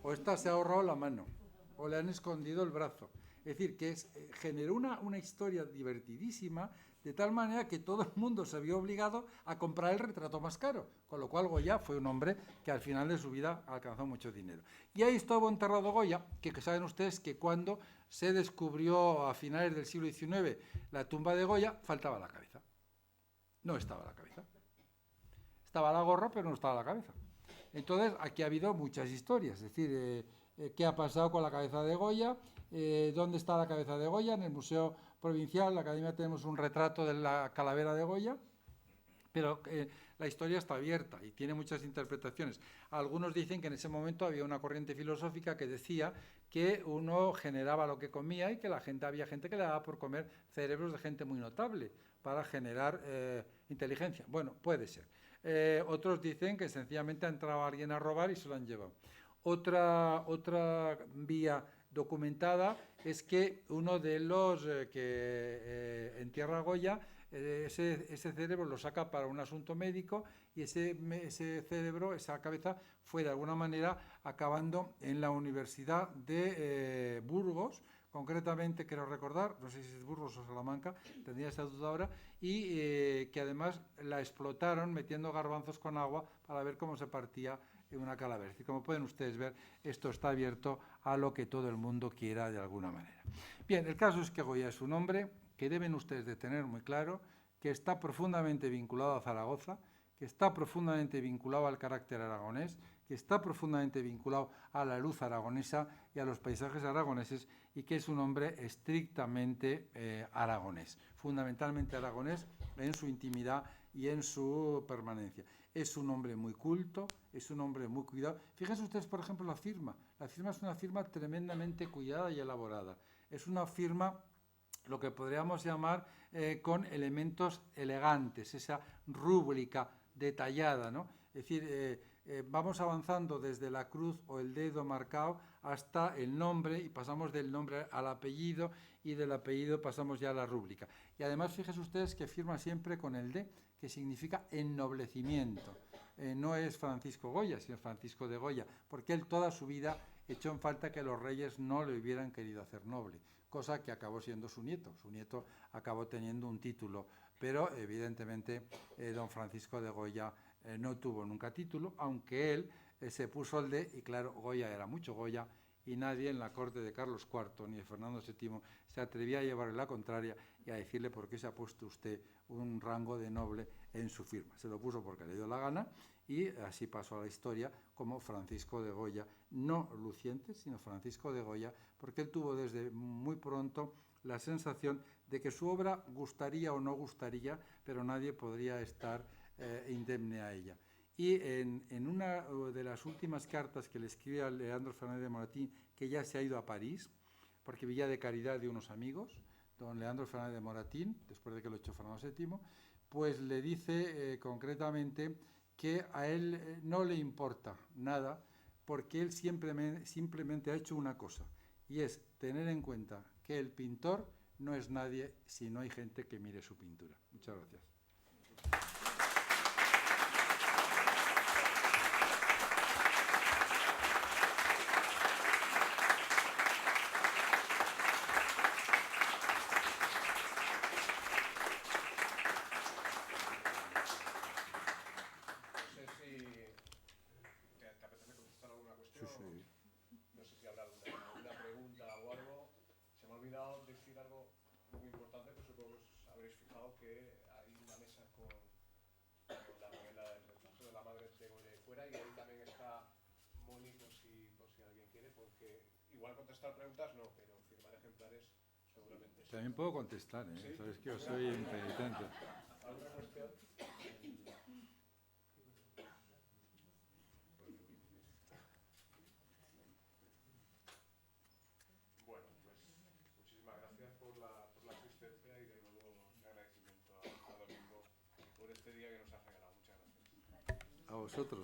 O esta se ha ahorrado la mano. O le han escondido el brazo. Es decir, que generó una historia divertidísima, de tal manera que todo el mundo se vio obligado a comprar el retrato más caro, con lo cual Goya fue un hombre que al final de su vida alcanzó mucho dinero. Y ahí estuvo enterrado Goya, que saben ustedes que cuando se descubrió a finales del siglo XIX la tumba de Goya, faltaba la cabeza. No estaba la cabeza. Estaba la gorra, pero no estaba la cabeza. Entonces, aquí ha habido muchas historias, es decir, qué ha pasado con la cabeza de Goya, dónde está la cabeza de Goya. En el Museo Provincial, la Academia, tenemos un retrato de la calavera de Goya, pero la historia está abierta y tiene muchas interpretaciones. Algunos dicen que en ese momento había una corriente filosófica que decía que uno generaba lo que comía y que había gente que le daba por comer cerebros de gente muy notable para generar inteligencia. Bueno, puede ser. Otros dicen que sencillamente ha entrado alguien a robar y se lo han llevado. Otra vía documentada es que uno de los que entierra a Goya, ese cerebro lo saca para un asunto médico y ese cerebro, esa cabeza, fue de alguna manera acabando en la Universidad de Burgos. Concretamente, quiero recordar, no sé si es Burgos o Salamanca, tendría esa duda ahora, y que además la explotaron metiendo garbanzos con agua para ver cómo se partía en una calavera. Y como pueden ustedes ver, esto está abierto a lo que todo el mundo quiera de alguna manera. Bien, el caso es que Goya es un hombre que deben ustedes de tener muy claro, que está profundamente vinculado a Zaragoza, que está profundamente vinculado al carácter aragonés, que está profundamente vinculado a la luz aragonesa y a los paisajes aragoneses, y que es un hombre estrictamente aragonés, fundamentalmente aragonés en su intimidad y en su permanencia. Es un hombre muy culto, es un hombre muy cuidado. Fíjense ustedes, por ejemplo, la firma. La firma es una firma tremendamente cuidada y elaborada. Es una firma, lo que podríamos llamar con elementos elegantes, esa rúbrica detallada, ¿no? Es decir, vamos avanzando desde la cruz o el dedo marcado hasta el nombre, y pasamos del nombre al apellido, y del apellido pasamos ya a la rúbrica. Y además, fíjense ustedes que firma siempre con el D, que significa ennoblecimiento. No es Francisco Goya, sino Francisco de Goya, porque él toda su vida echó en falta que los reyes no le hubieran querido hacer noble, cosa que acabó siendo su nieto. Su nieto acabó teniendo un título, pero evidentemente don Francisco de Goya no tuvo nunca título, aunque él se puso el D, y claro, Goya era mucho Goya, y nadie en la corte de Carlos IV ni de Fernando VII se atrevía a llevarle la contraria y a decirle por qué se ha puesto usted un rango de noble en su firma. Se lo puso porque le dio la gana y así pasó a la historia como Francisco de Goya, no Lucientes, sino Francisco de Goya, porque él tuvo desde muy pronto la sensación de que su obra gustaría o no gustaría, pero nadie podría estar indemne a ella. Y en una de las últimas cartas que le escribe a Leandro Fernández de Moratín, que ya se ha ido a París, porque vivía de caridad de unos amigos, don Leandro Fernández de Moratín, después de que lo echó Fernando VII, pues le dice concretamente que a él no le importa nada, porque él simplemente ha hecho una cosa, y es tener en cuenta que el pintor no es nadie si no hay gente que mire su pintura. Muchas gracias. Decir algo muy importante, pues supongo que os habréis fijado que hay una mesa con la novela del retrato de la madre de Goya y fuera, y ahí también está Moni por si alguien quiere, porque igual contestar preguntas no, pero firmar ejemplares seguramente sí. También puedo contestar, ¿eh? ¿Sí? Sabes que yo soy impenitente. ¿Alguna cuestión? Asistencia y de nuevo un agradecimiento a Domingo por este día que nos has regalado. Muchas gracias. A vosotros.